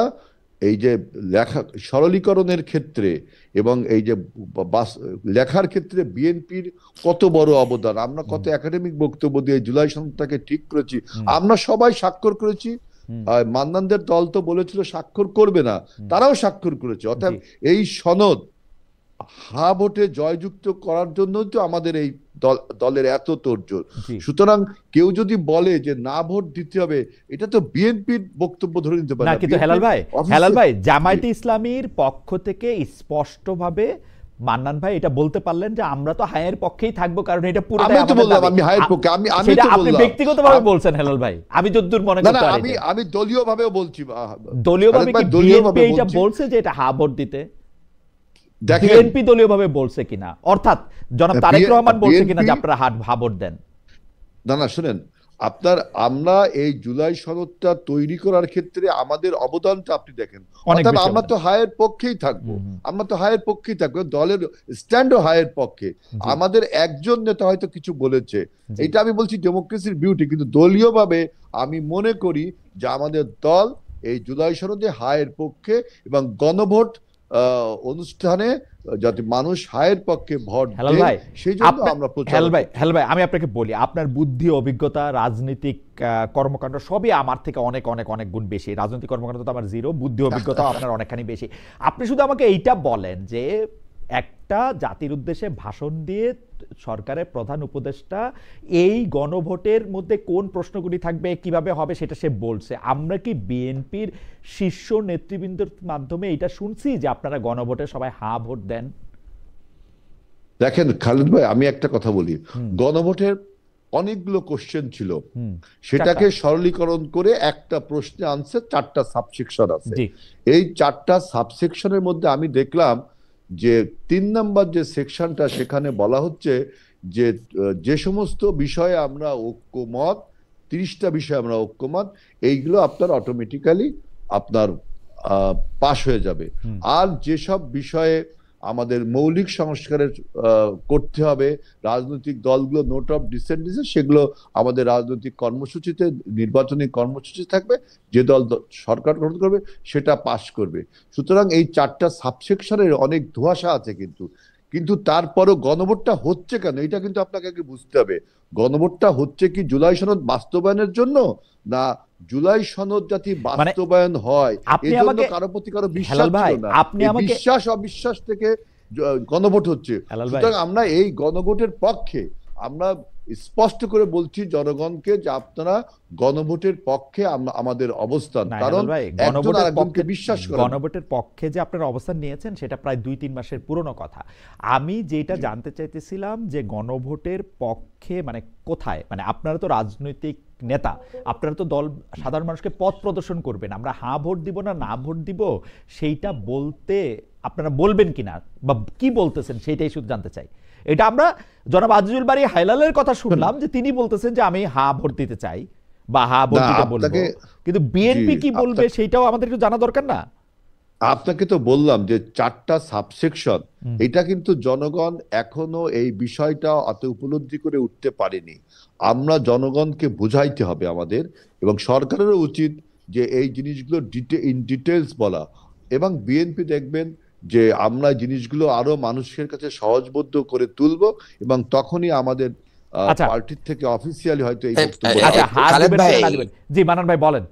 এই যে লেখা সরলীকরণের ক্ষেত্রে এবং এই যে লেখার ক্ষেত্রে বিএনপির কত বড় অবদান, আমরা কত একাডেমিক বক্তব্য দিয়ে জুলাই সনদটাকে ঠিক করেছি, আমরা সবাই স্বাক্ষর করেছি। মান্নানদের দল তো বলেছিল স্বাক্ষর করবে না, তারাও স্বাক্ষর করেছে। অর্থাৎ এই সনদ হা ভোটে জয়যুক্ত করার জন্য তো আমাদের এই দলের এত তোড়জোড়। সুতরাং কেউ যদি বলে যে না ভোট দিতে হবে, এটা তো বিএনপির বক্তব্য ধরে নিতে পারে না। কিন্তু হেলাল ভাই জামায়াতে ইসলামীর পক্ষ থেকে স্পষ্টভাবে মান্নান ভাই এটা বলতে পারলেন যে আমরা তো হায়ের পক্ষেই থাকবো, কারণ এটা পুরোটাই আমাদের দাবি। আমি হায়ের পক্ষে, আমি আপনি ব্যক্তিগতভাবে বলছেন হেলাল ভাই, আমি যতদূর মনে করতে পারি। আমি দলীয়ভাবেও বলছি, দলীয়ভাবে কি বিএনপি এটা বলছে যে এটা হা ভোট দিতে? বিএনপি দলীয়ভাবে বলছে কিনা, অর্থাৎ জনাব তারেক রহমান বলছে কিনা যে আপনারা হা ভোট দেন? না না, শুনেন, আমরা এই জুলাই সনদটা তৈরি করার ক্ষেত্রে আমাদের অবদানটা আপনি দেখেন, অর্থাৎ আমরা তো হায়ের পক্ষেই থাকবো, দলের স্ট্যান্ডও হায়ের পক্ষে। আমাদের একজন নেতা হয়তো কিছু বলেছে, এটা আমি বলছি ডেমোক্রেসির বিউটি, কিন্তু দলীয়ভাবে আমি মনে করি যে আমাদের দল এই জুলাই সনদে হায়ের পক্ষে, এবং গণভোট অনুষ্ঠানে যাতে মানুষ হায়ের পক্ষে ভোট দেয় সেই জন্য আমরা হেলাল ভাই আমি আপনাকে বলি, আপনার বুদ্ধি, অভিজ্ঞতা, রাজনৈতিক কর্মকাণ্ড সবই আমার থেকে অনেক অনেক অনেক গুণ বেশি। রাজনৈতিক কর্মকাণ্ড তো আমার জিরো, বুদ্ধি অভিজ্ঞতা আপনার অনেকখানি বেশি। আপনি শুধু আমাকে এইটা বলেন যে একটা জাতির উদ্দেশ্যে ভাষণ দিয়ে সরকারের প্রধান উপদেষ্টা এই গণভোটের মধ্যে কোন প্রশ্নগুলি থাকবে, কিভাবে হবে সেটা সে বলছে। আমরা কি বিএনপির শীর্ষ নেতৃবৃন্দের মাধ্যমে এটা শুনছি যে আপনারা গণভোটে সবাই হা ভোট দেন? দেখেন খালিদ ভাই, আমি একটা কথা বলি, গণভোটের অনেকগুলো কোশ্চেন ছিল, হুম, সেটাকে চারটা। সরলীকরণ করে একটা প্রশ্নে আনসার 4টা সাবসেকশন আছে। জি। এই 4টা সাবসেকশনের মধ্যে আমি দেখলাম যে 3 নাম্বার যে সেকশনটা, সেখানে বলা হচ্ছে যে যে সমস্ত বিষয়ে আমরা ঐক্যমত, 30টা বিষয়ে আমরা ঐক্যমত, এইগুলো আপনার অটোমেটিক্যালি আপনার পাশ হয়ে যাবে। হুম। আর যেসব বিষয়ে আমাদের মৌলিক সংস্কারের করতে হবে, রাজনৈতিক দলগুলো নোট অফ ডিসেন্ট দিয়েছে, সেগুলো আমাদের রাজনৈতিক কর্মসূচিতে, নির্বাচনী কর্মসূচি থাকবে, যে দল সরকার গঠন করবে সেটা পাশ করবে। সুতরাং এই 4টা সাবসেকশনের অনেক ধোঁয়াশা আছে, কিন্তু কিন্তু তারপরও গণভোটটা হচ্ছে কেন, এটা কিন্তু আপনাকে আগে বুঝতে হবে। গণভোটটা হচ্ছে কি জুলাই সনদ বাস্তবায়নের জন্য, না জুলাই সনদ যাতে মানে বাস্তবায়ন হয় আপনি এজন্য আমাকে, কারো প্রতি কারো বিশ্বাস হেলাল ছিল ভাই না। আপনি এই আমাকে, বিশ্বাস অবিশ্বাস থেকে গণভোট হচ্ছে। হেলাল ভাই, সুতরাং আমরা এই গণভোটের পক্ষে, আমরা স্পষ্ট করে বলছি জনগণকে যে আপনারা গণভোটের পক্ষে আমাদের অবস্থান, না কারণ হেলাল ভাই, একজন গণভোটের আরেকজনকে পক্ষে, বিশ্বাস করে না। গণভোটের পক্ষে যে আপনারা অবস্থান নিয়েছেন সেটা প্রায় 2-3 মাসের পুরনো কথা। আমি যেটা জি। জানতে চাইতেছিলাম যে গণভোটের পক্ষে মানে কোথায়, মানে আপনারা তো রাজনৈতিক নেতা, আপনারা তো দল, সাধারণ মানুষকে পথ প্রদর্শন করবেন, আমরা হ্যাঁ ভোট দিব না না ভোট দিব সেইটা বলতে আপনারা বলবেন কিনা বা কি বলতেছেন সেইটাই শুধু জানতে চাই। এটা আমরা জনাব আজিজুল বারী হায়লালের কথা শুনলাম যে তিনি বলতেছেন যে আমি হ্যাঁ ভোট দিতে চাই বা হ্যাঁ ভোট না দিতে বলবো, আপনাকে, কিন্তু জি, বিএনপি কি বলবে সেইটাও আমাদের একটু জানা দরকার না? আপনাকে তো বললাম যে 4টা সাবসেকশন, হুম। এটা কিন্তু জনগণ এখনো এই বিষয়টা অত উপলব্ধি করে উঠতে পারেনি। আমরা জনগণকে বুঝাইতে হবে আমাদের, এবং সরকারেরও উচিত যে এই জিনিসগুলো ইন ডিটেলস বলা। এবং বিএনপি দেখবেন যে আমরা জিনিসগুলো আরো মানুষের কাছে সহজবোধ্য করে তুলবো, এবং তখনই আমাদের আচ্ছা পার্টির থেকে অফিসিয়ালি হয়তো এই এ- বক্তব্য এ- আচ্ছা, এ- আসবে। হাত খালেদ দিবেন ভাই, কিনা না দিবেন? জি মানান ভাই বলেন।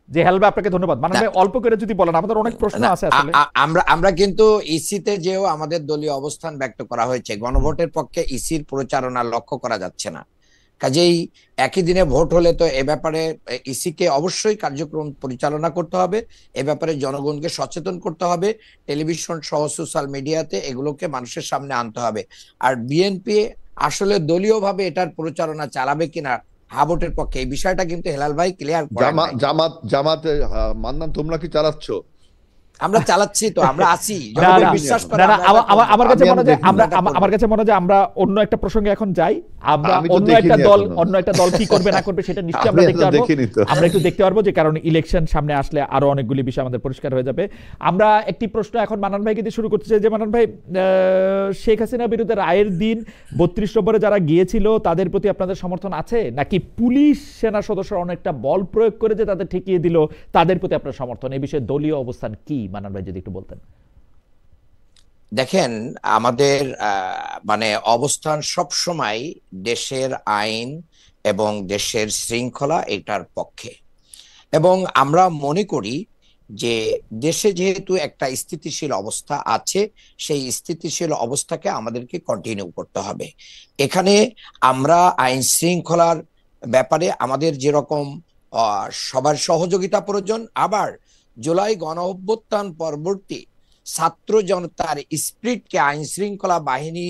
যে হেলাল ভাই আপনাকে ধন্যবাদ। মানান না, ভাই অল্প করে যদি বলেন, আমাদের অনেক প্রশ্ন না, আছে আসলে। আমরা আমরা কিন্তু ইসিতে যেও আমাদের দলীয় অবস্থান ব্যক্ত করা হয়েছে, গণভোটের পক্ষে ইসির প্রচারণা লক্ষ্য করা যাচ্ছে না। কাজেই একই দিনে ভোট হলে তো এ ব্যাপারে ইসিকে অবশ্যই কার্যক্রম পরিচালনা করতে হবে, এ ব্যাপারে জনগণকে সচেতন করতে হবে, টেলিভিশন সহ সোশ্যাল মিডিয়াতে এগুলোকে মানুষের সামনে আনতে হবে। আর বিএনপি আসলে দলীয়ভাবে এটার প্রচারণা চালাবে কিনা হ্যাঁ ভোটের পক্ষে, এই বিষয়টা কিন্তু হেলাল ভাই ক্লিয়ার করেন নাই। জামাতে মান্নান, তোমরা কি চালাচ্ছ? আমরা চালাচ্ছি তো, আমরা আছি, না জনগণ না বিশ্বাস করে না না, আমরা এটা করবো। আমার কাছে আমি মনে হয় যে দেখিনি। আমরা, আমরা এটা করবো। আমার কাছে মনে হয় যে আমরা অন্য একটা প্রসঙ্গে এখন যাই। আমরা আমি তো অন্য একটা দেখিনি দল, এখনো। অন্য একটা দল কি করবে না করবে সেটা নিশ্চয়ই আমরা আমি দেখতে এখনো পারবো। দেখিনি তো। আমরা একটু দেখতে পারবো, যে কারণ ইলেকশন সামনে আসলে আরো অনেকগুলি বিষয় আমাদের পরিষ্কার হয়ে যাবে। আমরা একটি প্রশ্ন এখন মানান ভাইকে দিয়ে শুরু করতে চাই যে মানান ভাই, শেখ হাসিনা বিরুদ্ধে রায়ের দিন 32 নম্বরে যারা গিয়েছিল তাদের প্রতি আপনাদের সমর্থন আছে, নাকি পুলিশ সেনা সদস্যরা অনেকটা বল প্রয়োগ করে যে তাদের ঠেকিয়ে দিল তাদের প্রতি আপনার সমর্থন? এই বিষয়ে দলীয় অবস্থান কি মানান ভাই যদি একটু বলতেন। দেখেন, আমাদের মানে অবস্থান সব সময় দেশের আইন এবং দেশের শৃঙ্খলা এটার পক্ষে, এবং আমরা মনে করি যে দেশে যেহেতু একটা স্থিতিশীল অবস্থা আছে, সেই স্থিতিশীল অবস্থাকে আমাদেরকে কন্টিনিউ করতে হবে। এখানে আমরা আইন শৃঙ্খলার ব্যাপারে আমাদের যেরকম সবার সহযোগিতা প্রয়োজন, আবার জুলাই গণ অভ্যুত্থান পরবর্তী ছাত্র জনতার স্পিরিটকে আইন শৃঙ্খলা বাহিনী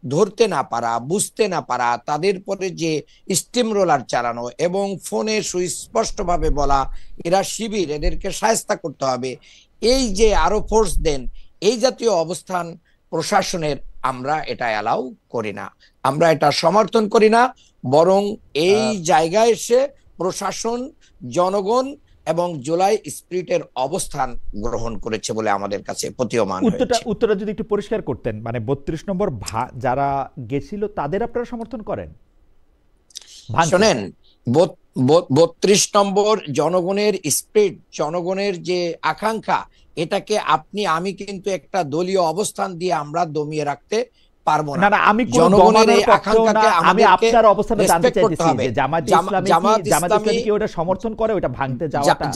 ধরতে না পারা, বুঝতে না পারা, তাদের পরে যে স্টিম রোলার চালানো এবং ফোনে সুস্পষ্টভাবে বলা এরা শিবির, এদেরকে শায়েস্তা করতে হবে, এই যে আরো ফোর্স দেন, এই জাতীয় অবস্থান প্রশাসনের আমরা এটা অ্যালাউ করি না, আমরা এটা সমর্থন করি না। বরং এই জায়গায় এসে প্রশাসন, জনগণ এবং জুলাই স্পিরিটের অবস্থান গ্রহণ করেছে বলে আমাদের কাছে প্রতীয়মান হয়েছে। উত্তরটা যদি একটু পরিষ্কার করতেন, মানে 32 নম্বর যারা গেছিল তাদের আপনারা সমর্থন করেন? শোনেন, 32 নম্বর জনগণের স্পিরিট, জনগণের যে আকাঙ্ক্ষা, এটাকে আমি কিন্তু একটা দলীয় অবস্থান দিয়ে আমরা দমিয়ে রাখতে পারবো না। না আমি কোন জনগণের এই পক্ষেও না, আকাঙ্ক্ষাকে আমি আমাদেরকে আপনার অবস্থানটা জানতে রেসপেক্ট করতে চাইতেছি হবে। যে জামাত ইসলামী কি ওটা সমর্থন করে, ওটা ভাঙতে যাওয়াটা?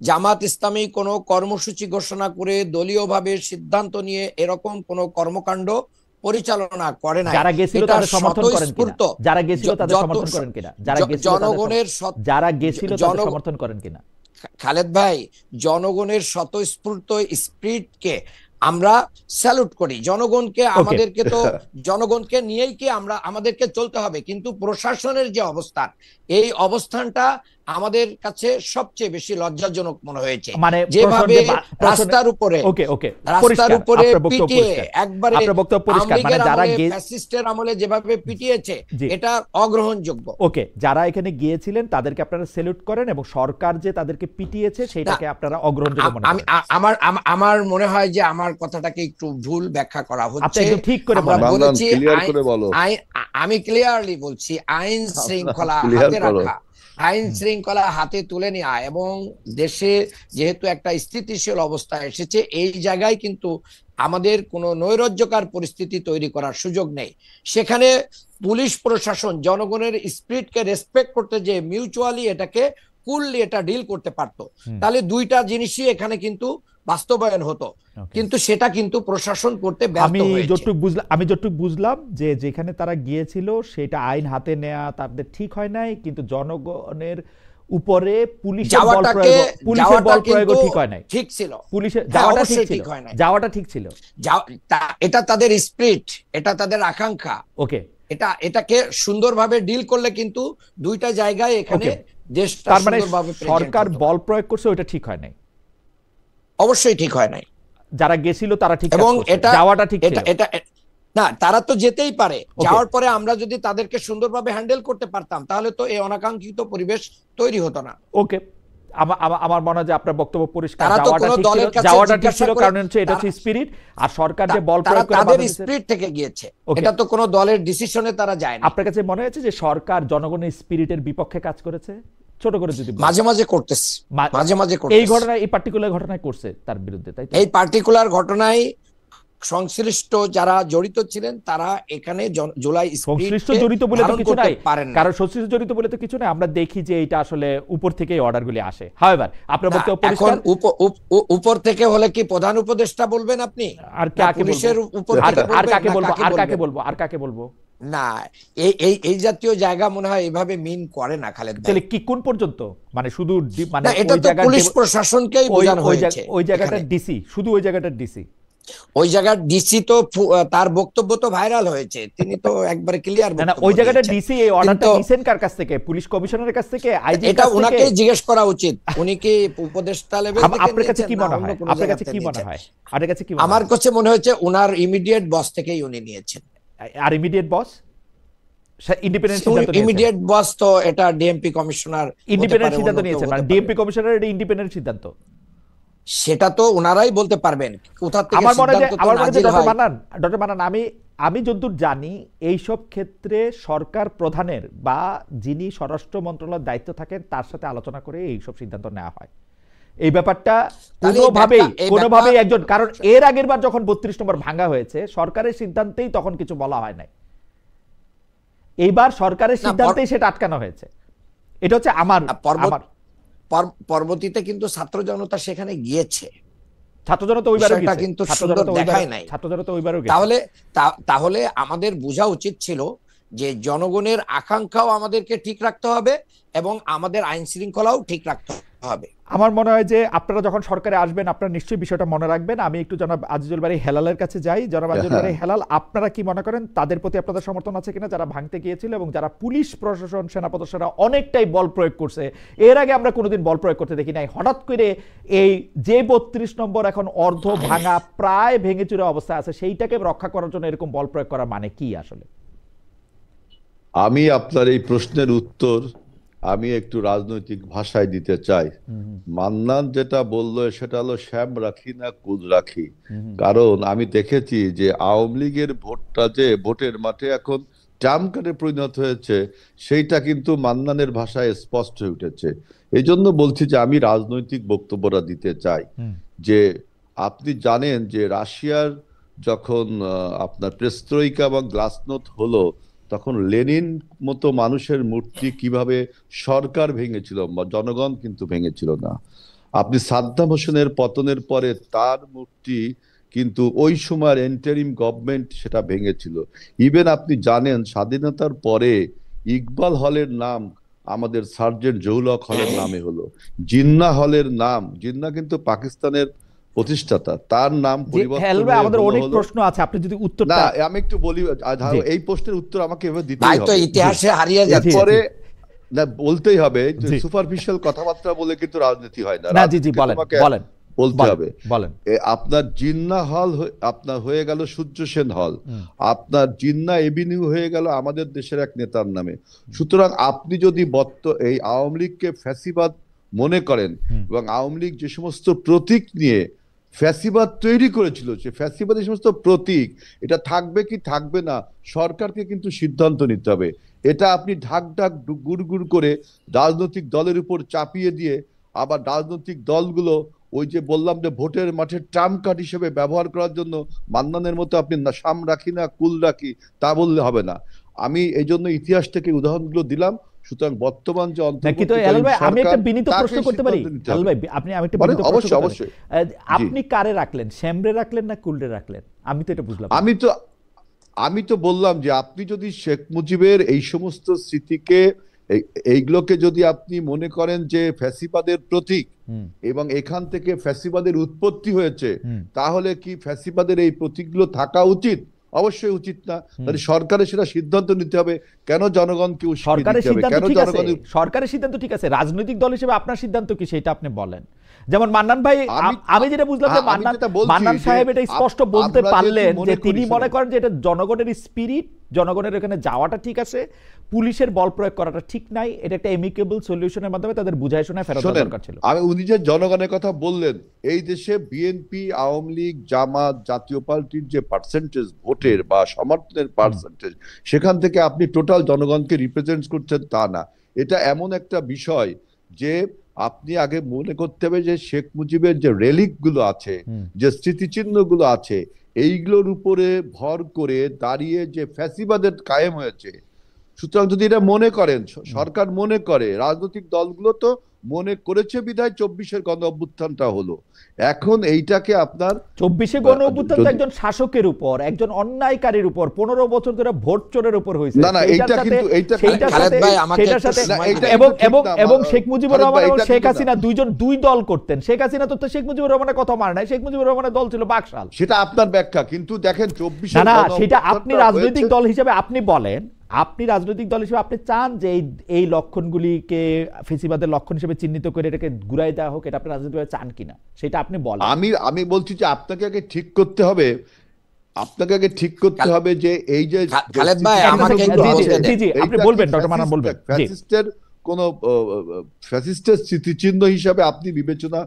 জামাত ইসলামী কোন কর্মসূচি ঘোষণা করে দলীয়ভাবে সিদ্ধান্ত নিয়ে এরকম কোন কর্মকাণ্ড পরিচালনা করে না। যারা গেছিল তাদের সমর্থন করেন কিনা? যারা গেছিল তাদের সমর্থন করেন কিনা? যারা গেছিল তাদের সমর্থন করেন কিনা? খালেদ ভাই, জনগণের স্বতঃস্ফূর্ত স্পিরিটকে আমরা স্যালুট করি জনগণকে, ওকে আমাদেরকে তো জনগণকে নিয়েই কি আমরা আমাদেরকে চলতে হবে, কিন্তু প্রশাসনের যে অবস্থান, এই অবস্থানটা আমাদের কাছে সবচেয়ে বেশি লজ্জাজনক মনে হয়েছে। মানে যেভাবে রাস্তার উপরে ওকে ওকে রাস্তার উপরে আপনার বক্তব্য পিটিয়ে পরিষ্কার, একবারে আপনার বক্তব্য আওয়ামী পরিষ্কার, মানে লীগের যারা আমলে, ফ্যাসিস্টের আমলে যেভাবে পিটিয়েছে, জি এটা অগ্রহণযোগ্য। ওকে, যারা এখানে গিয়েছিলেন তাদেরকে আপনারা স্যালুট করেন এবং সরকার যে তাদেরকে পিটিয়েছে না, সেটাকে আপনারা অগ্রহণযোগ্য মনে আমি করেন। আমার মনে হয় যে আমার কথাটাকে একটু ভুল ব্যাখ্যা করা আপনি হচ্ছে। একদম ঠিক করে আমরা বলেন। মান্নান, বলেছি ক্লিয়ার করে বলো। আমি ক্লিয়ারলি বলছি আইন শৃঙ্খলা ক্লিয়ার হাতে করো। রাখা, আইন শৃঙ্খলা হাতে তুলে নেওয়া, এবং দেশে যেহেতু একটা স্থিতিশীল অবস্থা এসেছে, এই জায়গায় কিন্তু আমাদের কোনো নৈরাজ্যকর পরিস্থিতি তৈরি করার সুযোগ নেই। সেখানে পুলিশ প্রশাসন জনগণের স্পিরিটকে রেসপেক্ট করতে, যে মিউচুয়ালি এটাকে কুললি এটা ডিল করতে পারতো, তাহলে দুইটা জিনিসই এখানে কিন্তু বাস্তবায়ন হতো, কিন্তু সেটা কিন্তু প্রশাসন করতে ব্যর্থ হয়েছে। আমি যতটুকু বুঝলাম যে যেখানে তারা গিয়েছিল সেটা আইন হাতে নেওয়া তাদের ঠিক হয় নাই, কিন্তু জনগণের উপরে পুলিশের বল প্রয়োগ ঠিক হয় নাই। ঠিক ছিল, পুলিশের হ্যাঁ, যাওয়াটা ঠিক অবশ্যই ছিল, ঠিক হয় নাই। যাওয়াটা ঠিক ছিল। এটা তাদের স্পিরিট, এটা তাদের আকাঙ্ক্ষা, ওকে, এটাকে সুন্দরভাবে ডিল করলে কিন্তু দুইটা জায়গায় এখানে ওকে, দেশটা তার মানে সুন্দরভাবে সরকার বল প্রয়োগ করছে ওইটা ঠিক হয় নাই, অবশ্যই ঠিক হয় নাই। যারা গেছিল তারা ঠিক এবং কাজ করছে, এটা যাওয়াটা ঠিক ছিল। এটা না, তারা তো যেতেই পারে, যাওয়ার পরে আমরা যদি তাদেরকে সুন্দরভাবে হ্যান্ডেল করতে পারতাম, তাহলে তো এই অনাকাঙ্ক্ষিত পরিবেশ তৈরি হতো না। ওকে, আমার মনে হয় যে আপনার বক্তব্য পরিষ্কার, তারা তো কোনো দলের কাছে যাওয়াটা ঠিক জিজ্ঞাসা ছিল, করে, কারণ হচ্ছে এটা হচ্ছে স্পিরিট, আর সরকার যে বল তারা প্রয়োগ করে তাদের বাধা দিচ্ছে। স্পিরিট থেকে গিয়েছে, ওকে, এটা তো কোনো দলের ডিসিশনে তারা যায় না। আপনার কাছে মনে হয়েছে যে সরকার জনগণের স্পিরিটের বিপক্ষে কাজ করেছে? ছোট করে যদি বলেন। মাঝে মাঝে করতেছে, মাঝে মাঝে এই করতেছে। ঘটনায়, এই পার্টিকুলার ঘটনায় করছে তার বিরুদ্ধে, তাই তো? এই পার্টিকুলার ঘটনায় সংশ্লিষ্ট যারা জড়িত ছিলেন তারা এখানে জুলাই সংশ্লিষ্ট জড়িত বলে তো কিছু নাই, পারেন না। কারণ সংশ্লিষ্ট জড়িত বলে তো কিছু নাই, আমরা দেখি যে এটা আসলে উপর থেকে অর্ডারগুলি আসে। হাওয়েভার আপনার বক্তব্য এখন পরিষ্কার। উপর থেকে হলে কি প্রধান উপদেষ্টা বলবেন আপনি? আর কাকে পুলিশের উপর আর থেকে কাকে বলবো, বলবেন? আর কাকে বলবো, আর কাকে বলবো? না, এই জাতীয় জায়গা মনে হয় এভাবে মিন করে না খালেদ ভাই। তাহলে কি কোন পর্যন্ত, মানে শুধু মানে এটা তো পুলিশ প্রশাসনকেই বোঝানো হয়েছে। ওই জায়গাটা ডিসি, শুধু ওই জায়গাটা ডিসি, ওই জায়গার ডিসি তো তার বক্তব্য তো ভাইরাল হয়েছে, তিনি তো একবারে ক্লিয়ার না না, ওই জায়গাটা ডিসি এই অর্ডারটা নিছেন কার কাছ থেকে? পুলিশ কমিশনারের কাছ থেকে, আইজি? এটা ওনাকে জিজ্ঞেস করা উচিত, উনি কি উপদেষ্টা লেভেল থেকে? আপনার কাছে কি মনে হয়, আপনার কাছে কি মনে হয়, আপনার কাছে কি মনে হয়? আমার কাছে মনে হচ্ছে ওনার ইমিডিয়েট বস থেকেই উনি নিয়েছেন। আর ইমিডিয়েট বস ইন্ডিপেন্ডেন্ট সিদ্ধান্ত নিয়েছেন? ইমিডিয়েট বস তো এটা ডিএমপি কমিশনার ইন্ডিপেন্ডেন্ট সিদ্ধান্ত নিয়েছেন, মানে ডিএমপি কমিশনার এটা ইন্ডিপেন্ডেন্ট সিদ্ধান্ত, সেটা তো ওনারাই বলতে পারবেন কোথা থেকে আমার মনে হয়। ডক্টর মান্নান, আমি যতদূর জানি এইসব ক্ষেত্রে সরকার প্রধানের বা যিনি স্বরাষ্ট্র মন্ত্রণালয়ের দায়িত্ব থাকেন তার সাথে আলোচনা করে এইসব সিদ্ধান্ত নেওয়া হয়। এই ব্যাপারটা কোনোভাবেই একজন, কারণ এর আগের বার যখন 32 নম্বর ভাঙা হয়েছে সরকারের সিদ্ধান্তেই তখন কিছু বলা হয় নাই, এইবার সরকারের সিদ্ধান্তেই সেটা আটকানো হয়েছে। এটা হচ্ছে আমার পরবর্তীতে কিন্তু ছাত্র জনতা সেখানে গিয়েছে, ছাত্র জনতা ওইবারও গেছে, কিন্তু সুন্দর দেখায় নাই। ছাত্র জনতা ওইবারও গেছে। তাহলে আমাদের বোঝা উচিত ছিল যে জনগণের আকাঙ্ক্ষাও আমাদেরকে ঠিক রাখতে হবে এবং আমাদের আইন শৃঙ্খলাও ঠিক রাখতে হবে। আমার মনে হয় যে আপনারা যখন সরকারে আসবেন আপনারা নিশ্চয়ই বিষয়টা মনে রাখবেন। আমি একটু জনাব আজিজুল বারী হেলালের কাছে যাই। জনাব আজিজুল বারী হেলাল, আপনারা কি মনে করেন তাদের প্রতি আপনাদের সমর্থন আছে কিনা যারা ভাঙতে গিয়েছিল এবং যারা পুলিশ প্রশাসন সেনাপদরা অনেকটাই বল প্রয়োগ করছে? এর আগে আমরা কোনোদিন বল প্রয়োগ করতে দেখি নাই, হঠাৎ করে এই যে 32 নম্বর এখন অর্ধ ভাঙা প্রায় ভেঙে চুরে অবস্থায় আছে সেইটাকে রক্ষা করার জন্য এরকম বল প্রয়োগ করার মানে কি আসলে? আমি আপনার এই প্রশ্নের উত্তর আমি একটু রাজনৈতিক ভাষায় দিতে চাই। মান্নান যেটা বললো সেটা হলো শ্যাম রাখি না কুল রাখি, কারণ আমি দেখেছি যে আওয়ামী লীগের ভোটটা যে ভোটের মাঠে এখন ট্রাম্প কার্ডে পরিণত হয়েছে সেইটা কিন্তু মান্নানের ভাষায় স্পষ্ট হয়ে উঠেছে। এই জন্য বলছি যে আমি রাজনৈতিক বক্তব্যটা দিতে চাই যে আপনি জানেন যে রাশিয়ার যখন আপনার পেরেস্ট্রোইকা এবং গ্লাসনোস্ট হলো তখন লেনিন মতো মানুষের মূর্তি কিভাবে সরকার ভেঙেছিল, জনগণ কিন্তু ভেঙেছিল না। আপনি সাদ্দাম হোসেনের পতনের পরে তার মূর্তি কিন্তু ওই সময়ের এন্টারিম গভর্নমেন্ট সেটা ভেঙেছিল। ইভেন আপনি জানেন স্বাধীনতার পরে ইকবাল হলের নাম আমাদের সার্জেন্ট জহুল হক হলের নামে হলো। জিন্নাহ হলের নাম, জিন্নাহ কিন্তু পাকিস্তানের প্রতিষ্ঠাতা, তার নাম পরিবর্তন হেলাল ভাই, হয়ে আমাদের হলো অনেক হলো প্রশ্ন আছে, আপনি যদি না, উত্তরটা আমি একটু বলি, জি এই প্রশ্নের উত্তর আমাকে এভাবে ভাই দিতেই তো হবে। ইতিহাসে হারিয়ে যাচ্ছে। এরপরে না, বলতেই হবে, জি সুপারফিশিয়াল কথাবার্তা বলে কিন্তু রাজনীতি হয় না, না, জি জি রাজনীতিকে বলেন তোমাকে বলেন বলতে বলেন হবে। বলেন। আপনার জিন্না হল আপনার হয়ে গেল সূর্য সেন হল, হুম, আপনার জিন্না এভিনিউ হয়ে গেল আমাদের দেশের এক নেতার নামে। সুতরাং আপনি যদি এই আওয়ামী লীগকে ফ্যাসিবাদ মনে করেন, হুম, এবং আওয়ামী লীগ যে সমস্ত প্রতীক নিয়ে ফ্যাসিবাদ তৈরি করেছিল, সে ফ্যাসিবাদের সমস্ত প্রতীক এটা থাকবে কি থাকবে না, সরকারকে কিন্তু সিদ্ধান্ত নিতে হবে। এটা আপনি ঢাক ঢাক গুড় করে রাজনৈতিক দলের উপর চাপিয়ে দিয়ে আবার রাজনৈতিক দলগুলো ওই যে বললাম যে ভোটের মাঠে ট্রাম্প কার্ড হিসেবে ব্যবহার করার জন্য মান্নানের মতো আপনি না সাম রাখি না কুল রাখি তা বললে হবে না। আমি এই জন্য ইতিহাস থেকে উদাহরণগুলো দিলাম। সুতরাং বর্তমান যে না, কিন্তু হেলাল অন্তর্বর্তীকালীন ভাই আমি একটা সরকার, বিনীত প্রশ্ন তাকে করতে পারি? সিদ্ধান্ত নিতে হেলাল হবে। ভাই, আমি একটা বলেন, বিনীত প্রশ্ন অবশ্যই করতে পারি? অবশ্যই। জি, আপনি কারে রাখলেন, শ্যামরে রাখলেন না কুলরে রাখলেন? আমি তো এটা বুঝলাম না। আমি তো বললাম যে আপনি যদি শেখ মুজিবের এই সমস্ত স্মৃতিকে এইগুলোকে যদি আপনি মনে করেন যে ফ্যাসিবাদের প্রতীক হুম এবং এখান থেকে ফ্যাসিবাদের উৎপত্তি হয়েছে, হুম তাহলে কি ফ্যাসিবাদের এই প্রতীকগুলো থাকা উচিত? অবশ্যই উচিত না। হুম। তাহলে সরকারের সেটা সিদ্ধান্ত নিতে হবে, কেন জনগণকে উস্কে সরকারের দিতে হবে, সিদ্ধান্ত কেন ঠিক আছে, জনগণের। সরকারের সিদ্ধান্ত ঠিক আছে, রাজনৈতিক দল হিসেবে আপনার সিদ্ধান্ত কি সেটা আপনি বলেন। যেমন মান্নান ভাই, আমি যেটা বুঝলাম যে আমি যেটা বলছি মান্নান যে সাহেব এটা স্পষ্ট বলতে আমরা যেহেতু পারলেন মনে যে করি, তিনি মনে শোনেন, করেন যে এটা জনগণের স্পিরিট, জনগণের এখানে যাওয়াটা ঠিক আছে, পুলিশের বল প্রয়োগ করাটা ঠিক নাই, এটা একটা এমিকেবল সলিউশনের মাধ্যমে তাদের বুঝায় শোনায় ফেরত দেওয়া শোনেন, দরকার ছিল। উনি যে জনগণের কথা বললেন, এই দেশে বিএনপি, আওয়ামী লীগ, জামাত, জাতীয় পার্টির যে পার্সেন্টেজ ভোটের বা সমর্থনের পার্সেন্টেজ, সেখান থেকে আপনি টোটাল জনগণকে রিপ্রেজেন্ট করছেন তা না। এটা এমন একটা বিষয় যে আপনি আগে মনে করতে হবে যে শেখ মুজিবের যে রেলিক গুলো আছে, হুম। যে স্মৃতিচিহ্ন গুলো আছে, এইগুলোর উপরে ভর করে দাঁড়িয়ে যে ফ্যাসিবাদের কায়েম হয়েছে। সুতরাং যদি এটা মনে করেন, সরকার মনে করে, রাজনৈতিক দলগুলো তো মনে করেছে বিধায় 24-এর গণ অভ্যুত্থানটা হলো। এখন এইটাকে আপনার 24-এ গণ অভ্যুত্থান তো একজন শাসকের উপর, একজন অন্যায়কারীর উপর, 15 বছর ধরে ভোট চোরের উপর হয়েছে। না, এইটা কিন্তু খালেদ ভাই আমাকে একটু সময় দিন। এবং শেখ মুজিবুর খালেদ রহমান ভাই, এবং এটা শেখ কিন্তু না। হাসিনা দুই দল করতেন। শেখ হাসিনা তো শেখ মুজিবুর রহমানের কথা মানে নাই, শেখ মুজিবুর রহমানের দল ছিল বাকশাল। সেটা আপনার ব্যাখ্যা, কিন্তু দেখেন না 24-এর না, গণ সেটা আপনি অভ্যুত্থানটা রাজনৈতিক হয়েছে। দল হিসেবে আপনি বলেন, আপনি রাজনৈতিক দল হিসেবে আপনি চান যে এই লক্ষণগুলিকে ফেসিবাদের লক্ষণ হিসেবে চিহ্নিত করে এটাকে ঘুরাই দেওয়া হোক, এটা আপনি রাজনৈতিকভাবে চান কিনা সেটা আপনি বলেন। আমি বলছি যে আপনাকে আগে ঠিক করতে হবে, যে এই যে খালেদ ভাই, আমাকে একটু বলতে দেন। জি জি, আপনি বলবেন, ডক্টর মান্নান বলবেন। জি, ফ্যাসিস্টের কোন ফ্যাসিস্টের স্মৃতিচিহ্ন হিসাবে আপনি বিবেচনা